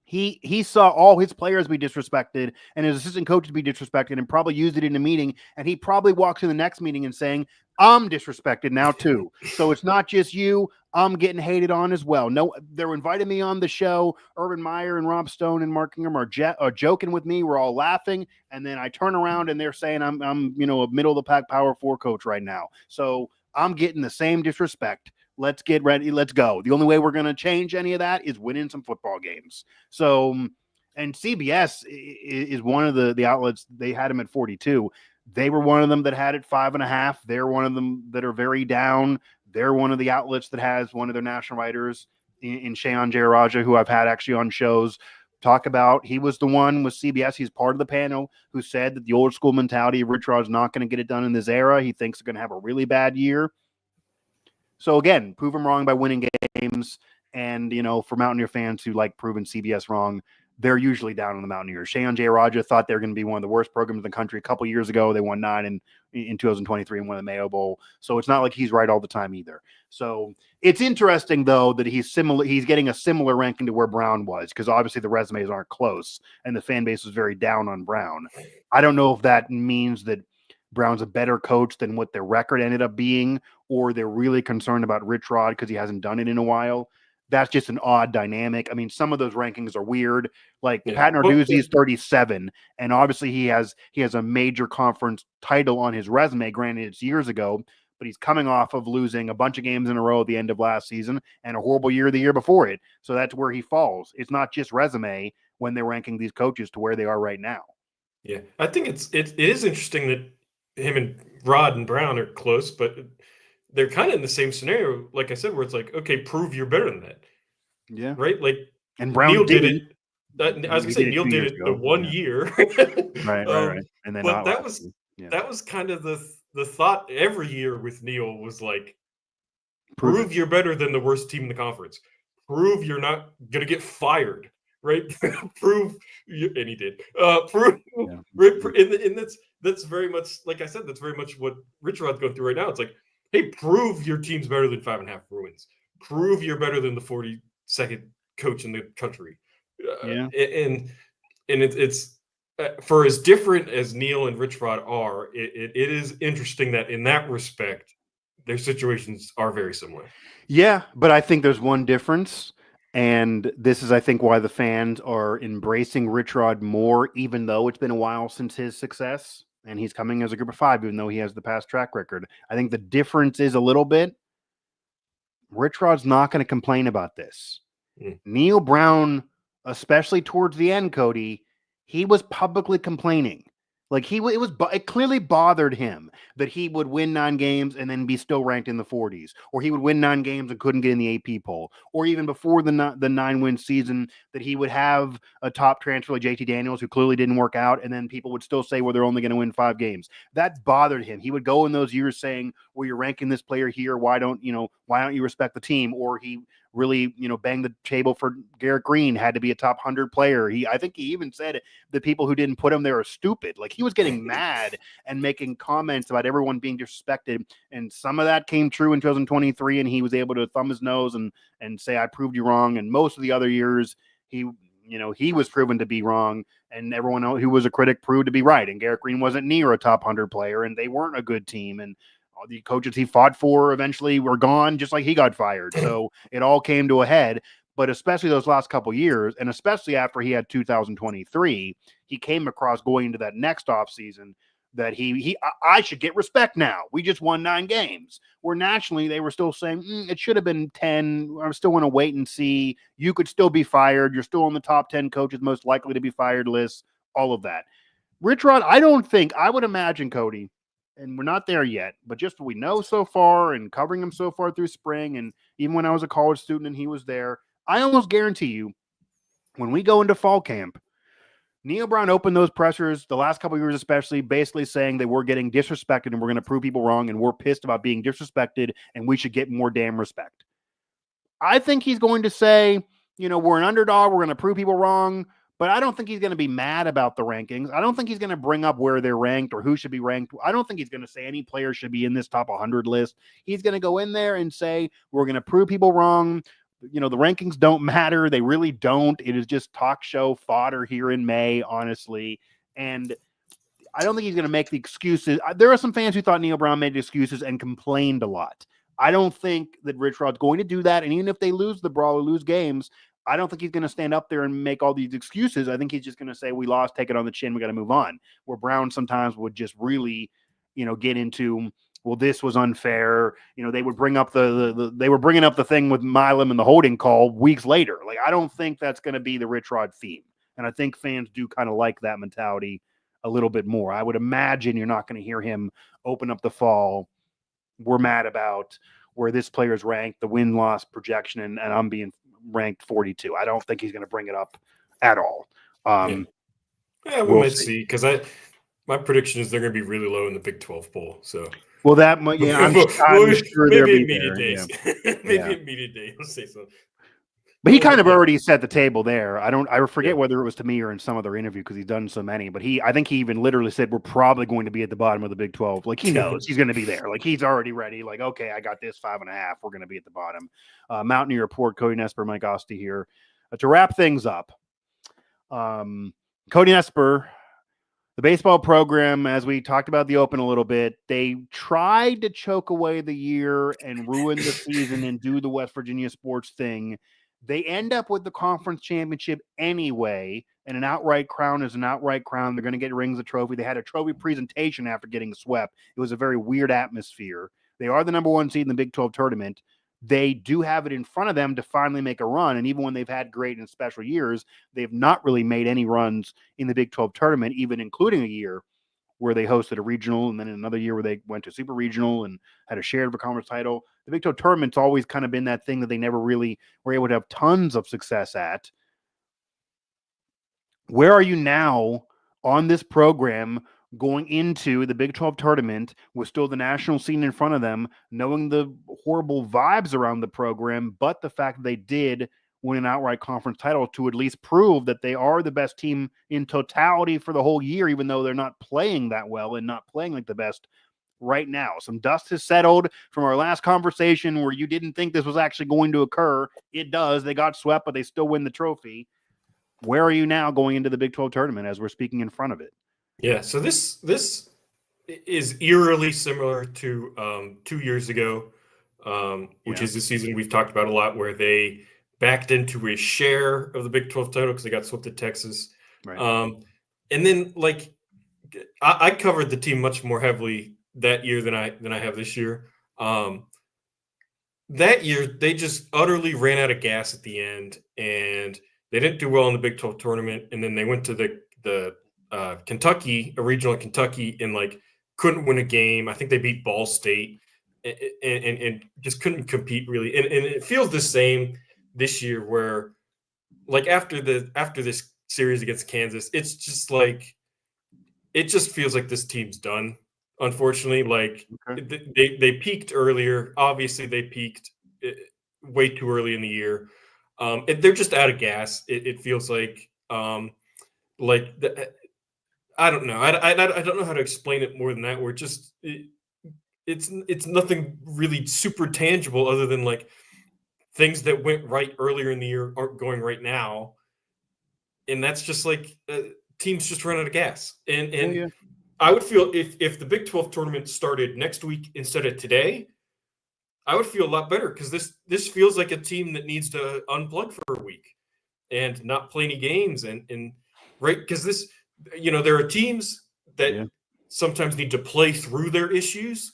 he saw all his players be disrespected and his assistant coaches be disrespected and probably used it in a meeting. And he probably walks in the next meeting and saying, I'm disrespected now too. So it's not just you. I'm getting hated on as well. No, they're inviting me on the show. Urban Meyer and Rob Stone and Mark Ingram are joking with me. We're all laughing. And then I turn around and they're saying I'm a middle of the pack Power 4 coach right now. So I'm getting the same disrespect. Let's get ready. Let's go. The only way we're going to change any of that is winning some football games. So, and CBS is one of the outlets. They had him at 42. They were one of them that had it 5.5. They're one of them that are very down. They're one of the outlets that has one of their national writers in Shayan Jayaraja, who I've had actually on shows talk about. He was the one with CBS. He's part of the panel who said that the old school mentality of Rich Rod's not going to get it done in this era. He thinks they're going to have a really bad year. So again, prove them wrong by winning games. And, for Mountaineer fans who like proving CBS wrong, they're usually down on the Mountaineers. Shayan Jayaraja thought they were going to be one of the worst programs in the country a couple years ago. They won 9 in 2023 and won the Mayo Bowl. So it's not like he's right all the time either. So it's interesting, though, that he's getting a similar ranking to where Brown was, because obviously the resumes aren't close and the fan base was very down on Brown. I don't know if that means that Brown's a better coach than what their record ended up being, or they're really concerned about Rich Rod because he hasn't done it in a while. That's just an odd dynamic. I mean, some of those rankings are weird. Like Pat Narduzzi is 37, and obviously he has a major conference title on his resume. Granted, it's years ago, but he's coming off of losing a bunch of games in a row at the end of last season and a horrible year the year before it. So that's where he falls. It's not just resume when they're ranking these coaches to where they are right now. Yeah, I think it is interesting that him and Rod and Brown are close, but they're kind of in the same scenario, like I said, where it's like, okay, prove you're better than that. Yeah. Right? Like, and Brown Neil did it. I was going to say, Neil did it the 1 year. Right. And then but that was kind of the thought every year with Neil was like, prove you're better than the worst team in the conference. Prove you're not going to get fired. Right? Prove, and he did. Prove, and that's very much, like I said, that's very much what Rich Rod's going through right now. It's like, hey, prove your team's better than 5.5 wins. Prove you're better than the 42nd coach in the country. And it's for as different as Neil and Rich Rod are, it is interesting that in that respect, their situations are very similar. Yeah, but I think there's one difference. And this is, I think, why the fans are embracing Rich Rod more, even though it's been a while since his success. And he's coming as a group of 5, even though he has the past track record. I think the difference is a little bit. Rich Rod's not going to complain about this. Neil Brown, especially towards the end, Cody, he was publicly complaining. Like it clearly bothered him that he would win 9 games and then be still ranked in the 40s, or he would win 9 games and couldn't get in the AP poll, or even before the 9-win season that he would have a top transfer like JT Daniels who clearly didn't work out, and then people would still say, well, they're only going to win 5 games. That bothered him. He would go in those years saying, well, you're ranking this player here. Why don't you respect the team? Or he really, banged the table for Garrett Green, had to be a top 100 player. I think he even said the people who didn't put him there are stupid. Like, he was getting mad and making comments about everyone being disrespected. And some of that came true in 2023, and he was able to thumb his nose and say, I proved you wrong. And most of the other years, he he was proven to be wrong, and everyone who was a critic proved to be right. And Garrett Green wasn't near a top 100 player, and they weren't a good team. And all the coaches he fought for eventually were gone, just like he got fired. So it all came to a head. But especially those last couple years, and especially after he had 2023, he came across going into that next offseason that I should get respect now. We just won 9 games. Where nationally they were still saying it should have been 10. I still want to wait and see. You could still be fired. You're still on the top 10 coaches most likely to be fired list. All of that. Rich Rod, I would imagine, Cody, and we're not there yet, but just what we know so far and covering him so far through spring, and even when I was a college student and he was there, I almost guarantee you when we go into fall camp, Neil Brown opened those pressers the last couple of years, especially basically saying that we're getting disrespected and we're going to prove people wrong and we're pissed about being disrespected and we should get more damn respect. I think he's going to say, we're an underdog. We're going to prove people wrong, but I don't think he's going to be mad about the rankings. I don't think he's going to bring up where they're ranked or who should be ranked. I don't think he's going to say any player should be in this top 100 list. He's going to go in there and say, we're going to prove people wrong. The rankings don't matter. They really don't. It is just talk show fodder here in May, honestly. And I don't think he's going to make the excuses. There are some fans who thought Neil Brown made excuses and complained a lot. I don't think that Rich Rod's going to do that. And even if they lose the brawl or lose games, I don't think he's going to stand up there and make all these excuses. I think he's just going to say, we lost, take it on the chin. We got to move on. Where Brown sometimes would just really, get into, well, this was unfair. They would bring up they were bringing up the thing with Milam and the holding call weeks later. Like, I don't think that's going to be the Rich Rod theme. And I think fans do kind of like that mentality a little bit more. I would imagine you're not going to hear him open up the fall. We're mad about where this player is ranked, the win-loss projection, and I'm being ranked 42. I don't think he's going to bring it up at all. We might see, because my prediction is they're going to be really low in the Big 12 poll. So, well, that might, I'm sure maybe in media days, maybe in media day he'll say something. But he kind of already set the table there. I forget whether it was to me or in some other interview because he's done so many. But I think he even literally said we're probably going to be at the bottom of the Big 12. Like, he knows he's going to be there. Like, he's already ready. Like, okay, I got this 5.5. We're going to be at the bottom. Mountaineer Report, Cody Nespor, Mike Asti here. To wrap things up, Cody Nespor, the baseball program, as we talked about the Open a little bit, they tried to choke away the year and ruin the season and do the West Virginia sports thing. They end up with the conference championship anyway, and an outright crown is an outright crown. They're going to get rings of trophy. They had a trophy presentation after getting swept. It was a very weird atmosphere. They are the number 1 seed in the Big 12 tournament. They do have it in front of them to finally make a run, and even when they've had great and special years, they've not really made any runs in the Big 12 tournament, even including a year where they hosted a regional, and then another year where they went to super regional and had a share of a conference title. The Big 12 tournament's always kind of been that thing that they never really were able to have tons of success at. Where are you now on this program going into the Big 12 tournament with still the national scene in front of them, knowing the horrible vibes around the program, but the fact that they did win an outright conference title to at least prove that they are the best team in totality for the whole year, even though they're not playing that well and not playing like the best right now. Some dust has settled from our last conversation where you didn't think this was actually going to occur. It does. They got swept, but they still win the trophy. Where are you now going into the Big 12 tournament as we're speaking in front of it? Yeah, so this is eerily similar to 2 years ago, which is the season we've talked about a lot, where they backed into a share of the Big 12 title because they got swept at Texas. Right. And then, like, I covered the team much more heavily that year than I have this year. That year, they just utterly ran out of gas at the end, and they didn't do well in the Big 12 tournament. And then they went to the Kentucky, a regional in Kentucky, and like couldn't win a game. I think they beat Ball State and just couldn't compete really. And it feels the same this year, where like after this series against Kansas, it's just like it just feels like this team's done. Unfortunately, like they peaked earlier. Obviously, they peaked way too early in the year. They're just out of gas. It feels like I don't know. I don't know how to explain it more than that. Where it's nothing really super tangible other than like things that went right earlier in the year aren't going right now. and that's just like teams just run out of gas. And Yeah. I would feel if the Big 12 tournament started next week instead of today, I would feel a lot better because this feels like a team that needs to unplug for a week and not play any games and right because this there are teams that sometimes need to play through their issues,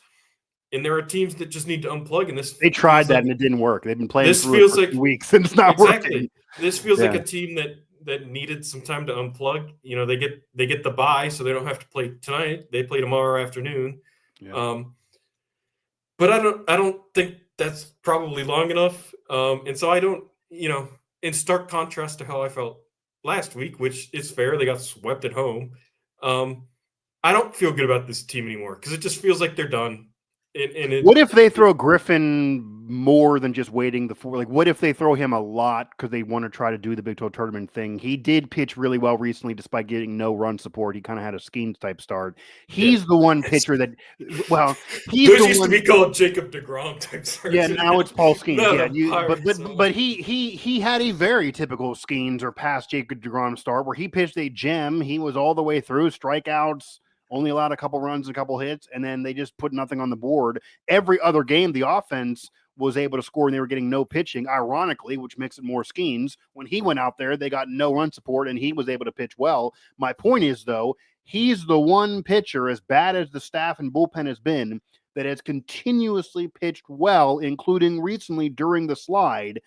and there are teams that just need to unplug. And They tried that and it didn't work. They've been playing this through feels it for like 2 weeks and it's not working. This feels like a team that needed some time to unplug. They get the bye, so they don't have to play tonight. They play tomorrow afternoon. Yeah. But I don't think that's probably long enough. And so I don't, in stark contrast to how I felt last week, which is fair, they got swept at home. I don't feel good about this team anymore because it just feels like they're done. What if they throw Griffin more than just waiting the four? Like, what if they throw him a lot because they want to try to do the Big 12 tournament thing? He did pitch really well recently, despite getting no run support. He kind of had a Skeens type start. He's the one pitcher that, well, he's Those used to be called Jacob DeGrom type starts. Yeah, now it's Paul Skeens. But he had a very typical Skeens or past Jacob DeGrom start where he pitched a gem. He was all the way through, strikeouts, only allowed a couple runs, a couple hits, and then they just put nothing on the board. Every other game, the offense was able to score, and they were getting no pitching, ironically, which makes it more Skeens. When he went out there, they got no run support, and he was able to pitch well. My point is, though, he's the one pitcher, as bad as the staff and bullpen has been, that has continuously pitched well, including recently during the slide.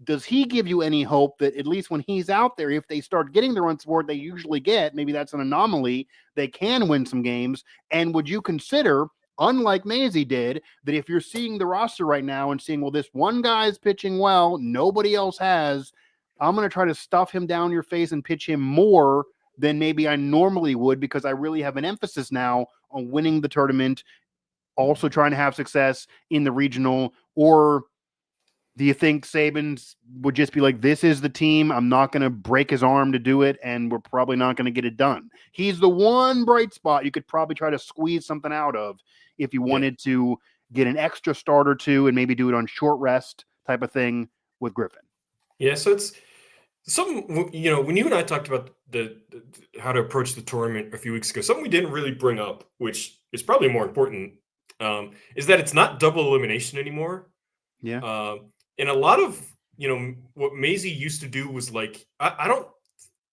Does he give you any hope that at least when he's out there, if they start getting the run support they usually get, maybe that's an anomaly, they can win some games? And would you consider, unlike Maisie did, that if you're seeing the roster right now and seeing, well, this one guy's pitching well, nobody else has, I'm going to try to stuff him down your face and pitch him more than maybe I normally would because I really have an emphasis now on winning the tournament, also trying to have success in the regional? Or do you think Saban's would just be like, this is the team, I'm not going to break his arm to do it, and we're probably not going to get it done? He's the one bright spot you could probably try to squeeze something out of if you wanted to get an extra start or two and maybe do it on short rest type of thing with Griffin. Yeah, so it's something, when you and I talked about the how to approach the tournament a few weeks ago, something we didn't really bring up, which is probably more important, is that it's not double elimination anymore. Yeah. And a lot of, what Maisie used to do was like, I don't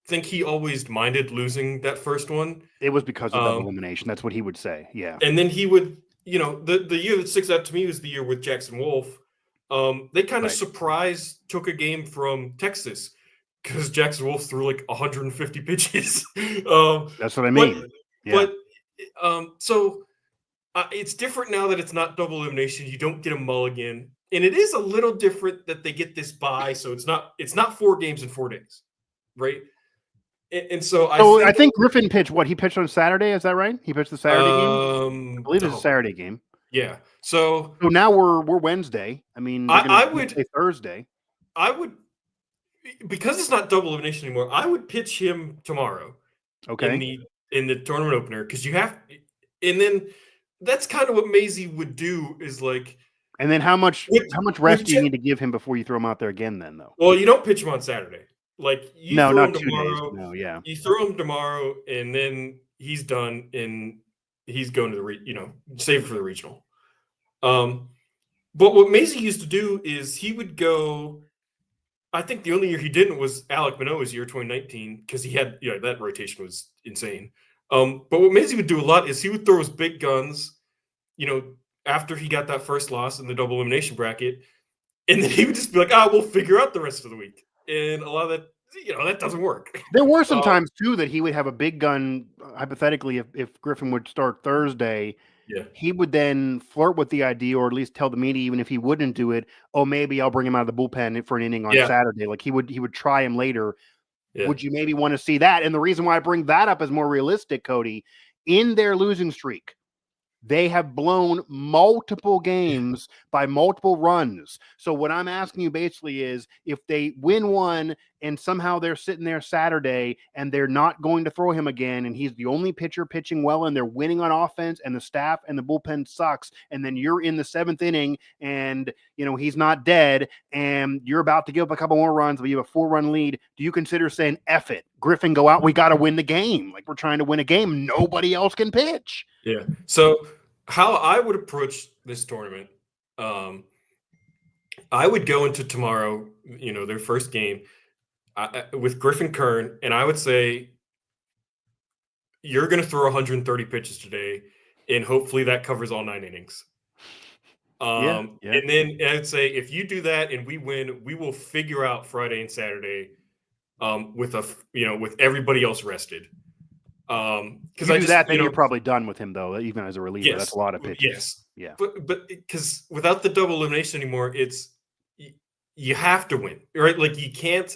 think he always minded losing that first one. It was because of double elimination. That's what he would say. Yeah. And then he would, the year that sticks out to me was the year with Jackson Wolf. They kind of took a game from Texas because Jackson Wolf threw like 150 pitches. That's what I mean. So it's different now that it's not double elimination. You don't get a mulligan. And it is a little different that they get this bye, so it's not 4 games in 4 days, right? And so I think Griffin pitched what? He pitched on Saturday, is that right? He pitched the Saturday game? I believe it's a Saturday game. Yeah. So now we're Wednesday. I mean, I would say Thursday. I would, because it's not double elimination anymore, I would pitch him tomorrow. Okay. In the tournament opener, because you have, and then that's kind of what Maisie would do is like. And then how much rest do you need to give him before you throw him out there again then, though? Well, you don't pitch him on Saturday. Like, you throw him tomorrow. 2 days. No, yeah. You throw him tomorrow, and then he's done, and he's going to the save it for the regional. But what Maisie used to do is he would go. I think the only year he didn't was Alec Manoah's year, 2019, because he had that rotation was insane. But what Maisie would do a lot is he would throw his big guns, after he got that first loss in the double elimination bracket, and then he would just be like, we'll figure out the rest of the week. And a lot of that, that doesn't work. There were some times, too, that he would have a big gun, hypothetically, if Griffin would start Thursday, he would then flirt with the idea, or at least tell the media, even if he wouldn't do it, maybe I'll bring him out of the bullpen for an inning on Saturday. Like, he would try him later. Yeah. Would you maybe want to see that? And the reason why I bring that up is more realistic, Cody. In their losing streak, They have blown multiple games by multiple runs. So what I'm asking you basically is if they win one and somehow they're sitting there Saturday and they're not going to throw him again and he's the only pitcher pitching well and they're winning on offense and the staff and the bullpen sucks, and then you're in the 7th inning and he's not dead and you're about to give up a couple more runs, but you have a 4-run lead, do you consider saying, F it, Griffin, go out, we got to win the game? Like, we're trying to win a game, nobody else can pitch. Yeah. So how I would approach this tournament, I would go into tomorrow, their first game with Griffin Kern, and I would say, you're going to throw 130 pitches today, and hopefully that covers all 9 innings. Yeah. And then I'd say, if you do that and we win, we will figure out Friday and Saturday with everybody else rested. Because I do that, then you're probably done with him, though, even as a reliever. Yes, that's a lot of pitches. Yes. Yeah. But because without the double elimination anymore, you have to win, right? Like, you can't.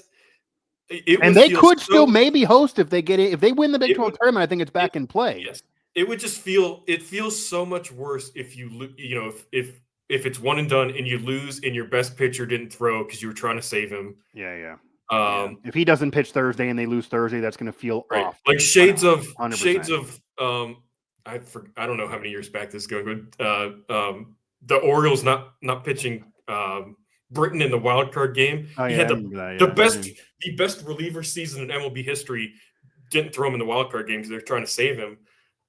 And they could still maybe host if they get it. If they win the Big 12 tournament, I think it's back in play. Yes. It would just feels so much worse if if it's one and done and you lose and your best pitcher didn't throw because you were trying to save him. Yeah. If he doesn't pitch Thursday and they lose Thursday, that's going to feel off. Like shades of 100%. I don't know how many years back this is going, but the Orioles not pitching Britain in the wild card game. He had the best reliever season in MLB history. Didn't throw him in the wild card game because they're trying to save him.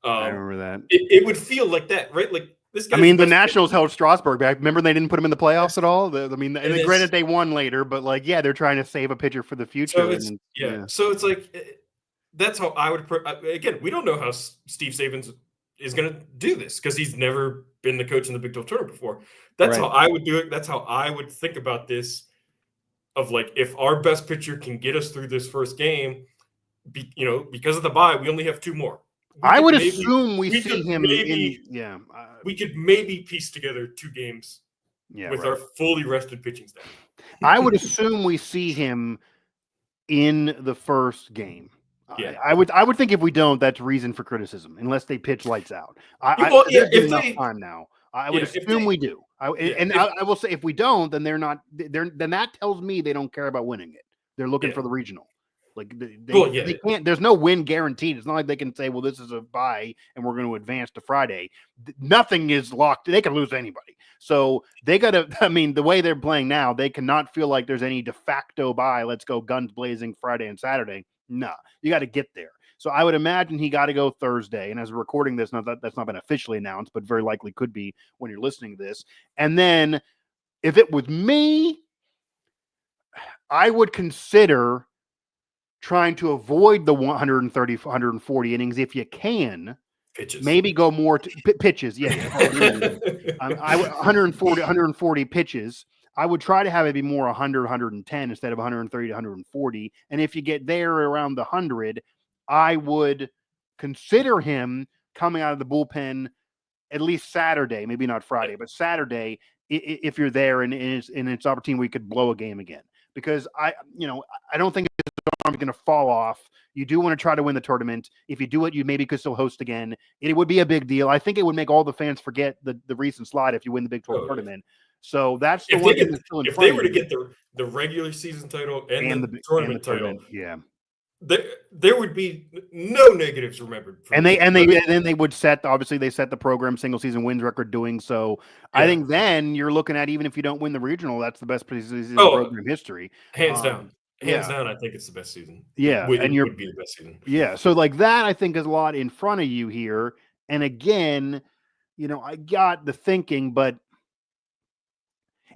I remember that. It would feel like that, right? Like this guy. I mean, the Nationals held Strasburg back. Remember, they didn't put him in the playoffs at all. Granted, they won later, but they're trying to save a pitcher for the future. So it's like, that's how I would. Again, we don't know how Steve Saban is going to do this because he's never been the coach in the Big 12 tournament before. That's how I would do it. That's how I would think about this. Of like, if our best pitcher can get us through this first game, because of the bye, we only have 2 more. I would assume we see him we could maybe piece together 2 games with our fully rested pitching staff. I would assume we see him in the first game. Yeah. I would think if we don't, that's reason for criticism, unless they pitch lights out. There's enough time now. I would assume we do. I will say, if we don't, then then that tells me they don't care about winning it. They're looking for the regional. Like they can't. There's no win guaranteed. It's not like they can say, "Well, this is a bye, and we're going to advance to Friday." Nothing is locked. They can lose to anybody. So they got to. I mean, the way they're playing now, they cannot feel like there's any de facto bye. Let's go guns blazing Friday and Saturday. No, you got to get there. So I would imagine he got to go Thursday. And as we're recording this, that's not been officially announced, but very likely could be when you're listening to this. And then, if it was me, I would consider trying to avoid the 130, 140 innings if you can. Pitches. Maybe go more to pitches. Yeah. 140 pitches. I would try to have it be more 100, 110 instead of 130 to 140. And if you get there around the 100, I would consider him coming out of the bullpen at least Saturday, maybe not Friday, but Saturday, if you're there and it's opportunity we could blow a game again. Because I don't think his arm is going to fall off. You do want to try to win the tournament. If you do it, you maybe could still host again. It would be a big deal. I think it would make all the fans forget the recent slide if you win the Big 12 tournament. So that's the one thing that's still in if front they of were to get the regular season title and the tournament title, there would be no negatives remembered. And then they would set the program single season wins record doing so. Yeah. I think then you're looking at, even if you don't win the regional, that's the best season in program history. Hands down. Hands down, I think it's the best season. Yeah. It would be the best season. Yeah. So like that, I think is a lot in front of you here. And again, I got the thinking, but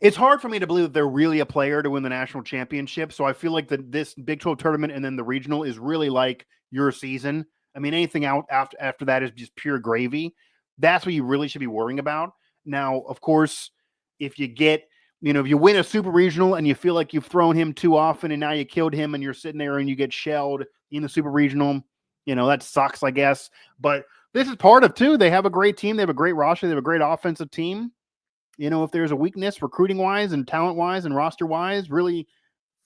it's hard for me to believe that they're really a player to win the national championship. So I feel like this Big 12 tournament and then the regional is really like your season. I mean, anything out after that is just pure gravy. That's what you really should be worrying about. Now, of course, if you get, if you win a super regional and you feel like you've thrown him too often and now you killed him and you're sitting there and you get shelled in the super regional, that sucks, I guess. But this is part of too. They have a great team. They have a great roster. They have a great offensive team. If there's a weakness recruiting-wise and talent-wise and roster-wise, really,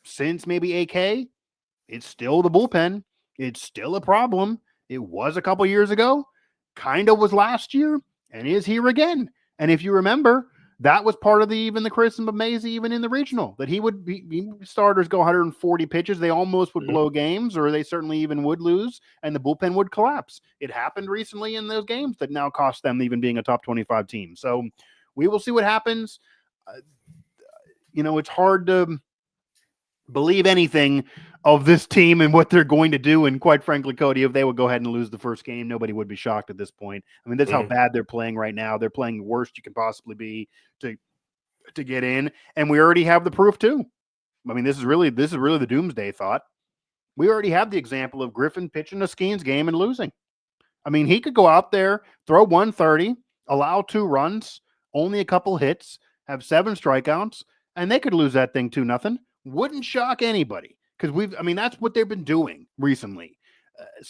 since maybe AK, it's still the bullpen. It's still a problem. It was a couple years ago. Kind of was last year. and is here again. And if you remember, that was part of even the criticism of Maisie, even in the regional, that starters go 140 pitches. They almost would blow games, or they certainly even would lose, and the bullpen would collapse. It happened recently in those games that now cost them even being a top 25 team. So we will see what happens. It's hard to believe anything of this team and what they're going to do. And quite frankly, Cody, if they would go ahead and lose the first game, nobody would be shocked at this point. I mean, that's how bad they're playing right now. They're playing the worst you can possibly be to get in. And we already have the proof too. I mean, this is really the doomsday thought. We already have the example of Griffin pitching a Skeens game and losing. I mean, he could go out there, throw 130, allow 2 runs, only a couple hits, have 7 strikeouts, and they could lose that thing 2-0. Wouldn't shock anybody, because that's what they've been doing recently.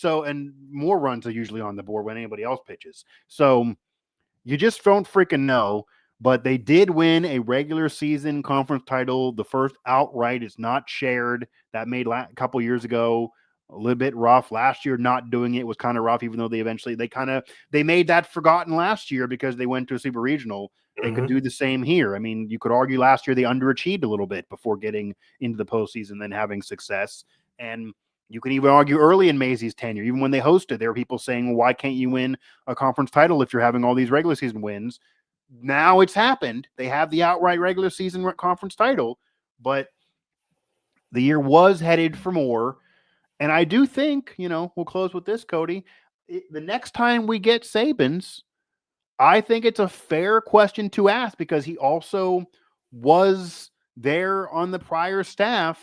And more runs are usually on the board when anybody else pitches. So you just don't freaking know. But they did win a regular season conference title. The first outright is not shared. That made a couple years ago a little bit rough. Last year, not doing it was kind of rough, even though they made that forgotten last year because they went to a super regional. They could do the same here. I mean, you could argue last year they underachieved a little bit before getting into the postseason, then having success. And you can even argue early in Maisie's tenure, even when they hosted, there were people saying, well, why can't you win a conference title if you're having all these regular season wins? Now it's happened. They have the outright regular season conference title, but the year was headed for more. And I do think, we'll close with this, Cody. The next time we get Sabins, I think it's a fair question to ask because he also was there on the prior staff.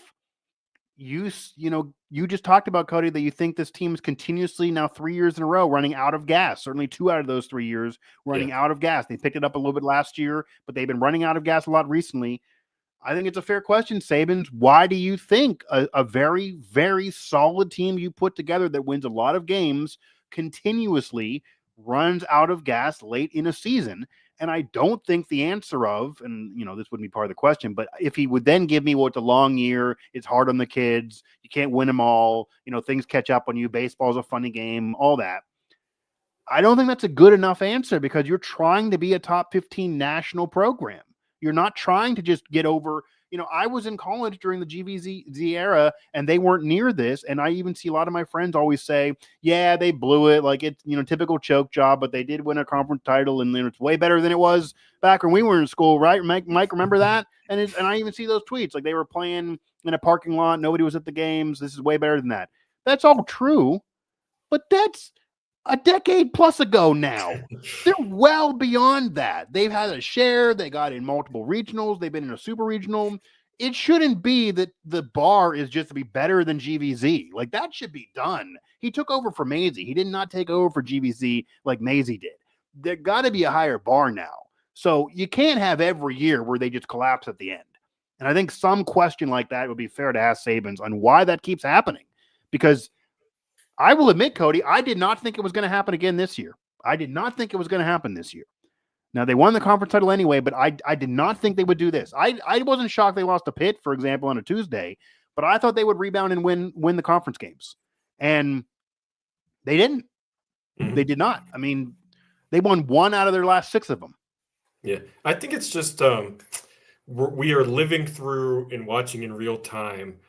You just talked about, Cody, that you think this team is continuously now 3 years in a row running out of gas. Certainly 2 out of those 3 years running out of gas. They picked it up a little bit last year, but they've been running out of gas a lot recently. I think it's a fair question, Sabins. Why do you think a very, very solid team you put together that wins a lot of games continuously runs out of gas late in a season? And I don't think the answer and this wouldn't be part of the question, but if he would then give me, well, it's a long year, it's hard on the kids, you can't win them all, things catch up on you, baseball's a funny game, all that. I don't think that's a good enough answer because you're trying to be a top 15 national program. You're not trying to just get over. I was in college during the GVZ era and they weren't near this. And I even see a lot of my friends always say, yeah, they blew it. Like it's, typical choke job, but they did win a conference title and it's way better than it was back when we were in school. Right. Mike, remember that? And I even see those tweets, like they were playing in a parking lot. Nobody was at the games. This is way better than that. That's all true, but that's a decade plus ago now. They're well beyond that. They've had a share. They got in multiple regionals. They've been in a super regional. It shouldn't be that the bar is just to be better than GVZ. Like that should be done. He took over for Maisie. He did not take over for GVZ like Maisie did. There got to be a higher bar now. So you can't have every year where they just collapse at the end. And I think some question like that would be fair to ask Sabins on why that keeps happening. Because I will admit, Cody, I did not think it was going to happen again this year. I did not think it was going to happen this year. Now, they won the conference title anyway, but I did not think they would do this. I wasn't shocked they lost to Pitt, for example, on a Tuesday, but I thought they would rebound and win the conference games. And they didn't. They did not. I mean, they won 1 out of their last 6 of them. Yeah. I think it's just we are living through and watching in real time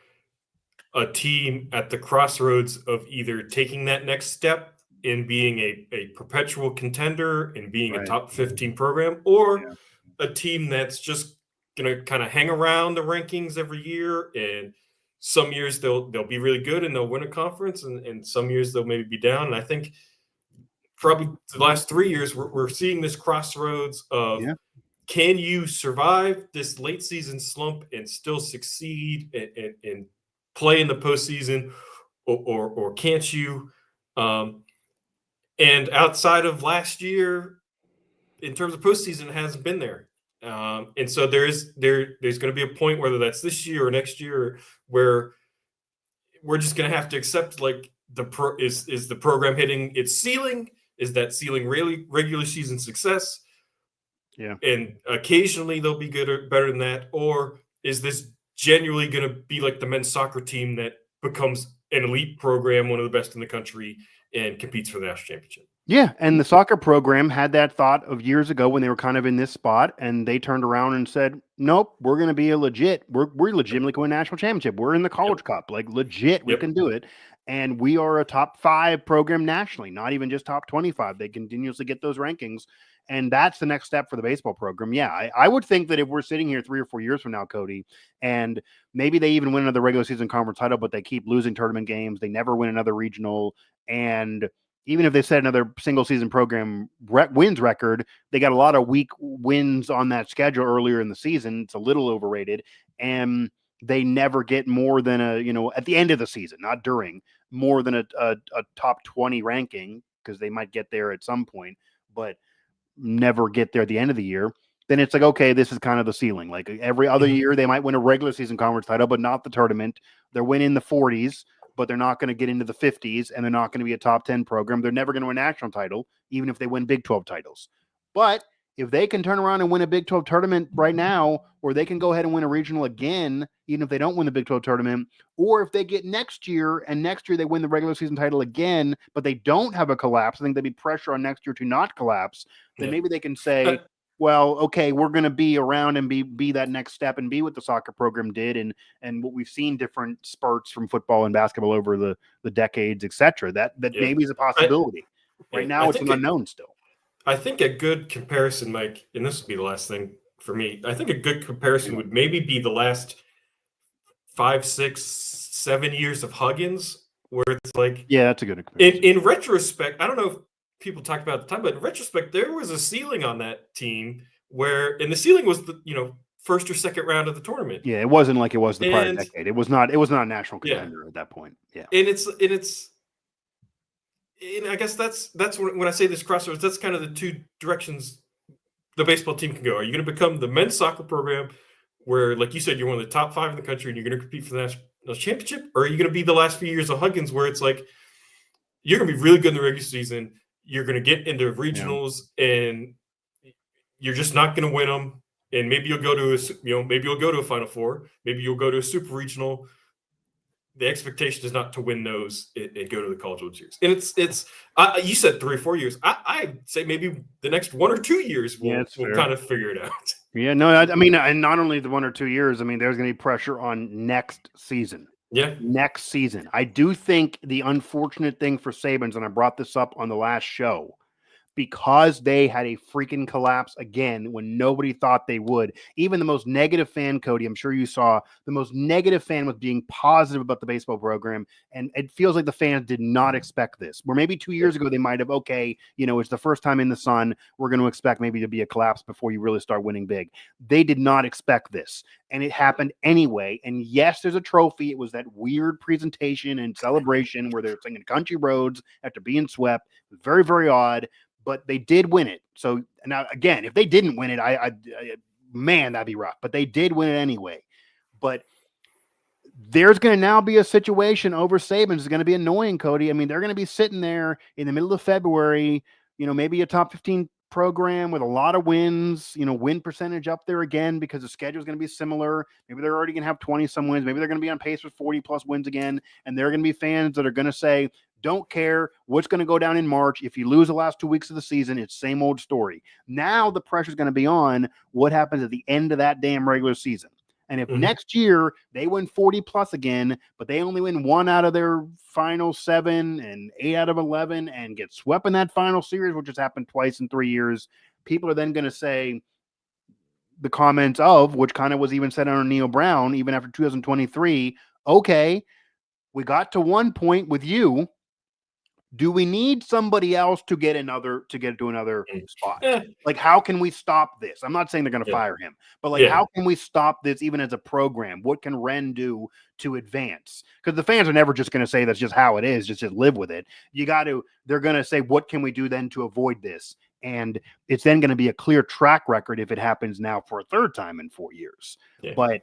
a team at the crossroads of either taking that next step in being a perpetual contender and being a top 15 program, or a team that's just going to kind of hang around the rankings every year. And some years they'll be really good and they'll win a conference, and some years they'll maybe be down. And I think probably the last 3 years we're seeing this crossroads of can you survive this late season slump and still succeed and play in the postseason, or can't you? And outside of last year, in terms of postseason, it hasn't been there. And so there's going to be a point, whether that's this year or next year, where we're just going to have to accept, like, is the program hitting its ceiling? Is that ceiling really regular season success? Yeah. And occasionally they'll be good or better than that. Or is this genuinely going to be like the men's soccer team that becomes an elite program, one of the best in the country, and competes for the national championship? Yeah, and the soccer program had that thought of years ago when they were kind of in this spot, and they turned around and said, "Nope, we're going to be we're Yep. legitimately going national championship. We're in the Yep. College Cup, like legit, we Yep. can do it, and we are a top 5 program nationally, not even just top 25. They continuously get those rankings, and that's the next step for the baseball program. Yeah, I would think that if we're sitting here 3 or 4 years from now, Cody, and maybe they even win another regular season conference title, but they keep losing tournament games, they never win another regional, and even if they set another single season program wins record, they got a lot of weak wins on that schedule earlier in the season. It's a little overrated. And they never get more than at the end of the season, not during, more than a top 20 ranking, because they might get there at some point, but never get there at the end of the year. Then it's like, okay, this is kind of the ceiling. Like every other Mhm. year, they might win a regular season conference title, but not the tournament. They're winning the 40s, but they're not going to get into the 50s, and they're not going to be a top 10 program. They're never going to win a national title, even if they win Big 12 titles. But if they can turn around and win a Big 12 tournament right now, or they can go ahead and win a regional again, even if they don't win the Big 12 tournament, or if they get next year and next year they win the regular season title again, but they don't have a collapse, I think there'd be pressure on next year to not collapse. Then Yeah. maybe they can say, well, okay, we're going to be around and be that next step and be what the soccer program did, and what we've seen different spurts from football and basketball over the decades, etc. That Yeah. maybe is a I, possibility. Right yeah. I now, it's think an unknown still. I think a good comparison, Mike, and this will be the last thing for me. I think a good comparison would maybe be the last 5, 6, 7 years of Huggins, where it's like Yeah, that's a good comparison. in retrospect, I don't know if people talk about it at the time, but in retrospect, there was a ceiling on that team and the ceiling was the first or second round of the tournament. Yeah, it wasn't like it was the prior And decade. It was not. It was not a national yeah, contender at that point. Yeah. and I guess that's when I say this crossroads, that's kind of the two directions the baseball team can go. Are you going to become the men's soccer program where, like you said, you're one of the top 5 in the country and you're going to compete for the national championship? Or are you going to be the last few years of Huggins where it's like you're going to be really good in the regular season, you're going to get into Yeah. regionals, and you're just not going to win them. And maybe you'll go to a Final Four, maybe you'll go to a super regional. The expectation is not to win those and go to the College World Series. And you said 3 or 4 years. I'd say maybe the next 1 or 2 years Yeah, we'll it's fair. kind of figure it out. Yeah, no, I mean, and not only the 1 or 2 years. I mean, there's going to be pressure on next season. Yeah. Next season. I do think the unfortunate thing for Sabins, and I brought this up on the last show, because they had a freaking collapse again when nobody thought they would. Even the most negative fan, Cody, I'm sure you saw, the most negative fan was being positive about the baseball program. And it feels like the fans did not expect this. Where maybe 2 years ago, they might have, okay, it's the first time in the sun. We're going to expect maybe to be a collapse before you really start winning big. They did not expect this. And it happened anyway. And yes, there's a trophy. It was that weird presentation and celebration where they're singing Country Roads after being swept. It was very, very odd. But they did win it. So now, again, if they didn't win it, man, that'd be rough. But they did win it anyway. But there's going to now be a situation over Sabins. It's going to be annoying, Cody. I mean, they're going to be sitting there in the middle of February, maybe a top 15 program with a lot of wins, win percentage up there again because the schedule is going to be similar. Maybe they're already going to have 20 some wins. Maybe they're going to be on pace for 40 plus wins again. And there are going to be fans that are going to say, don't care what's going to go down in March. If you lose the last 2 weeks of the season, it's same old story. Now the pressure is going to be on what happens at the end of that damn regular season. And if next year they win 40 plus again, but they only win 1 out of their final 7 and 8 out of 11 and get swept in that final series, which has happened twice in 3 years, people are then going to say the comments of, which kind of was even said on Neil Brown, even after 2023, okay, we got to one point with you. Do we need somebody else to get to another spot? Yeah. Like, how can we stop this? I'm not saying they're going to fire him, but like, how can we stop this even as a program? What can Ren do to advance? Because the fans are never just going to say that's just how it is. Just live with it. They're going to say, what can we do then to avoid this? And it's then going to be a clear track record if it happens now for a third time in 4 years. Yeah. But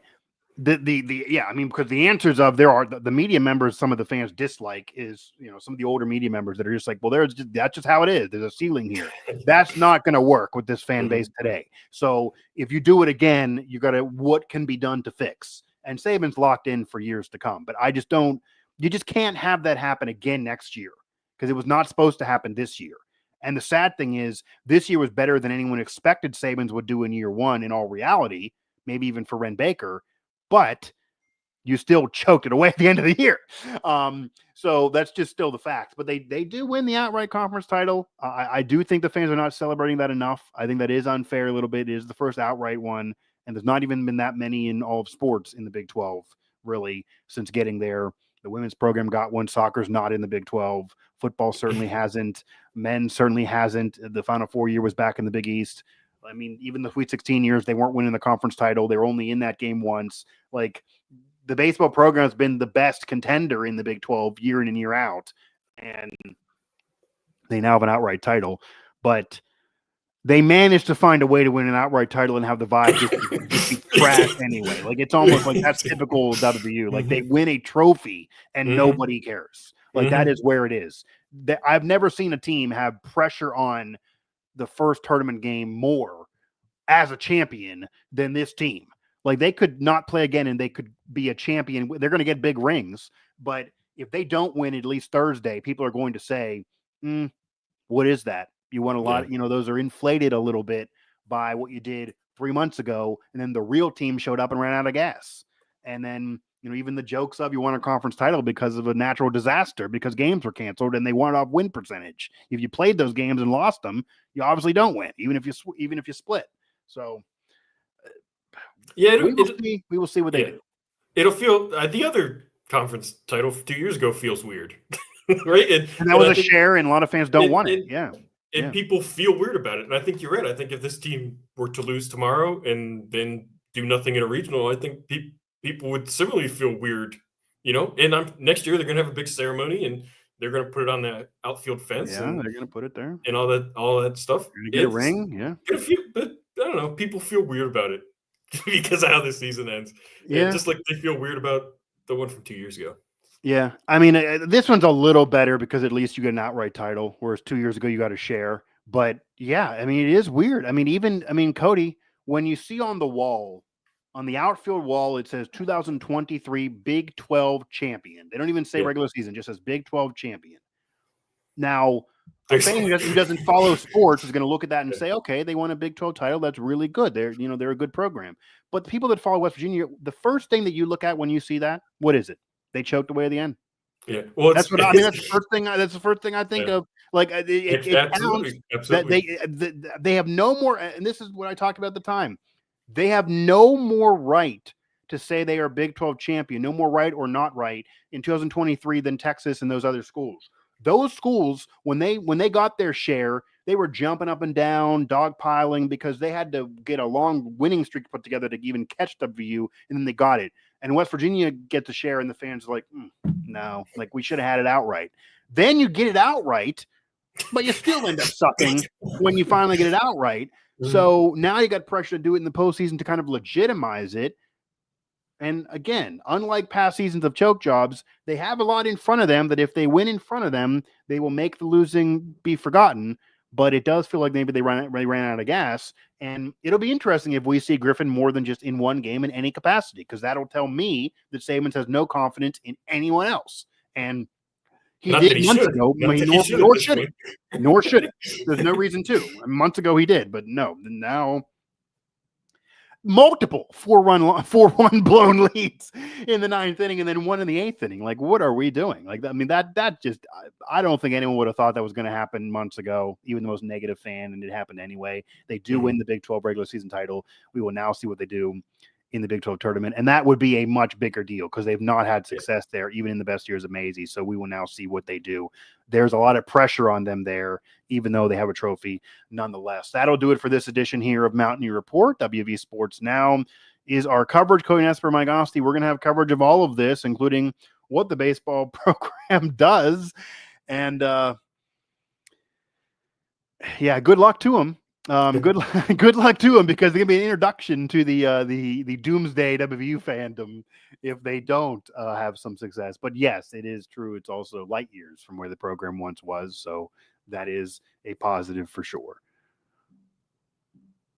I mean, because the answers of there are the media members, some of the fans dislike is, some of the older media members that are just like, well, that's just how it is. There's a ceiling here. That's not going to work with this fan base today. So if you do it again, what can be done to fix? And Saban's locked in for years to come. But you just can't have that happen again next year because it was not supposed to happen this year. And the sad thing is, this year was better than anyone expected Sabans would do in year one in all reality, maybe even for Ren Baker, but you still choked it away at the end of the year. So that's just still the fact. But they do win the outright conference title. I do think the fans are not celebrating that enough. I think that is unfair a little bit. It is the first outright one, and there's not even been that many in all of sports in the Big 12, really, since getting there. The women's program got one. Soccer's not in the Big 12. Football certainly hasn't. Men certainly hasn't. The Final Four year was back in the Big East. I mean, even the Sweet 16 years, they weren't winning the conference title. They were only in that game once. Like, the baseball program has been the best contender in the Big 12 year in and year out, and they now have an outright title. But they managed to find a way to win an outright title and have the vibe just be trash anyway. Like, it's almost like that's typical WVU. Like, they win a trophy and nobody cares. Like, that is where it is. I've never seen a team have pressure on the first tournament game more as a champion than this team. Like, they could not play again and they could be a champion. They're going to get big rings, but if they don't win at least Thursday, people are going to say, what is that? You won a lot. You know, those are inflated a little bit by what you did 3 months ago. And then the real team showed up and ran out of gas. And then, you know, even the jokes of you won a conference title because of a natural disaster, because games were canceled and they won off win percentage. If you played those games and lost them, you obviously don't win, even if you split. So, yeah, we will see what they do. It'll feel the other conference title 2 years ago feels weird, right? And that was a share, and a lot of fans don't want it. And people feel weird about it. And I think you're right. I think if this team were to lose tomorrow and then do nothing in a regional, I think people would similarly feel weird, you know. And next year they're going to have a big ceremony and they're going to put it on the outfield fence. Yeah, they're going to put it there and all that stuff. You're going to get a ring, yeah. But I don't know. People feel weird about it because of how this season ends. Yeah, and just like they feel weird about the one from 2 years ago. Yeah, I mean, this one's a little better because at least you get an outright title, whereas 2 years ago you got a share. But yeah, I mean, it is weird. I mean, Cody, when you see on the wall, on the outfield wall, it says 2023 Big 12 champion. They don't even say regular season, just says Big 12 champion. Now, a fan who doesn't follow sports is going to look at that and say, okay, they won a Big 12 title. That's really good. They're a good program. But the people that follow West Virginia, the first thing that you look at when you see that, what is it? They choked away at the end. Yeah, well, that's what I mean. That's the first thing. That's the first thing I think of. Like, absolutely. That they have no more. And this is what I talked about at the time. They have no more right to say they are Big 12 champion. No more right or not right in 2023 than Texas and those other schools. Those schools, when they got their share, they were jumping up and down, dogpiling because they had to get a long winning streak put together to even catch WVU, and then they got it. And West Virginia gets a share, and the fans are like, no, like we should have had it outright. Then you get it outright, but you still end up sucking when you finally get it outright. So now you got pressure to do it in the postseason to kind of legitimize it. And again, unlike past seasons of choke jobs, they have a lot in front of them that if they win in front of them, they will make the losing be forgotten. But it does feel like maybe they ran out of gas. And it'll be interesting if we see Griffin more than just in one game in any capacity, because that'll tell me that Sabans has no confidence in anyone else. And he did months ago, nor should he. There's no reason to. Months ago he did, but no. Now multiple 4-1 blown leads in the 9th inning and then one in the 8th inning. Like, what are we doing? Like, I mean, that just, I don't think anyone would have thought that was going to happen months ago, even the most negative fan, and it happened anyway. They do win the Big 12 regular season title. We will now see what they do in the Big 12 tournament, and that would be a much bigger deal because they've not had success there, even in the best years of Maisie. So we will now see what they do. There's a lot of pressure on them there, even though they have a trophy nonetheless. That'll do it for this edition here of Mountaineer Report. WV Sports Now is our coverage. Cody Nespor, Mike Asti. We're going to have coverage of all of this, including what the baseball program does. And good luck to them. Good luck to them, because they're gonna be an introduction to the doomsday WVU fandom if they don't have some success. But yes, it is true. It's also light years from where the program once was, so that is a positive for sure.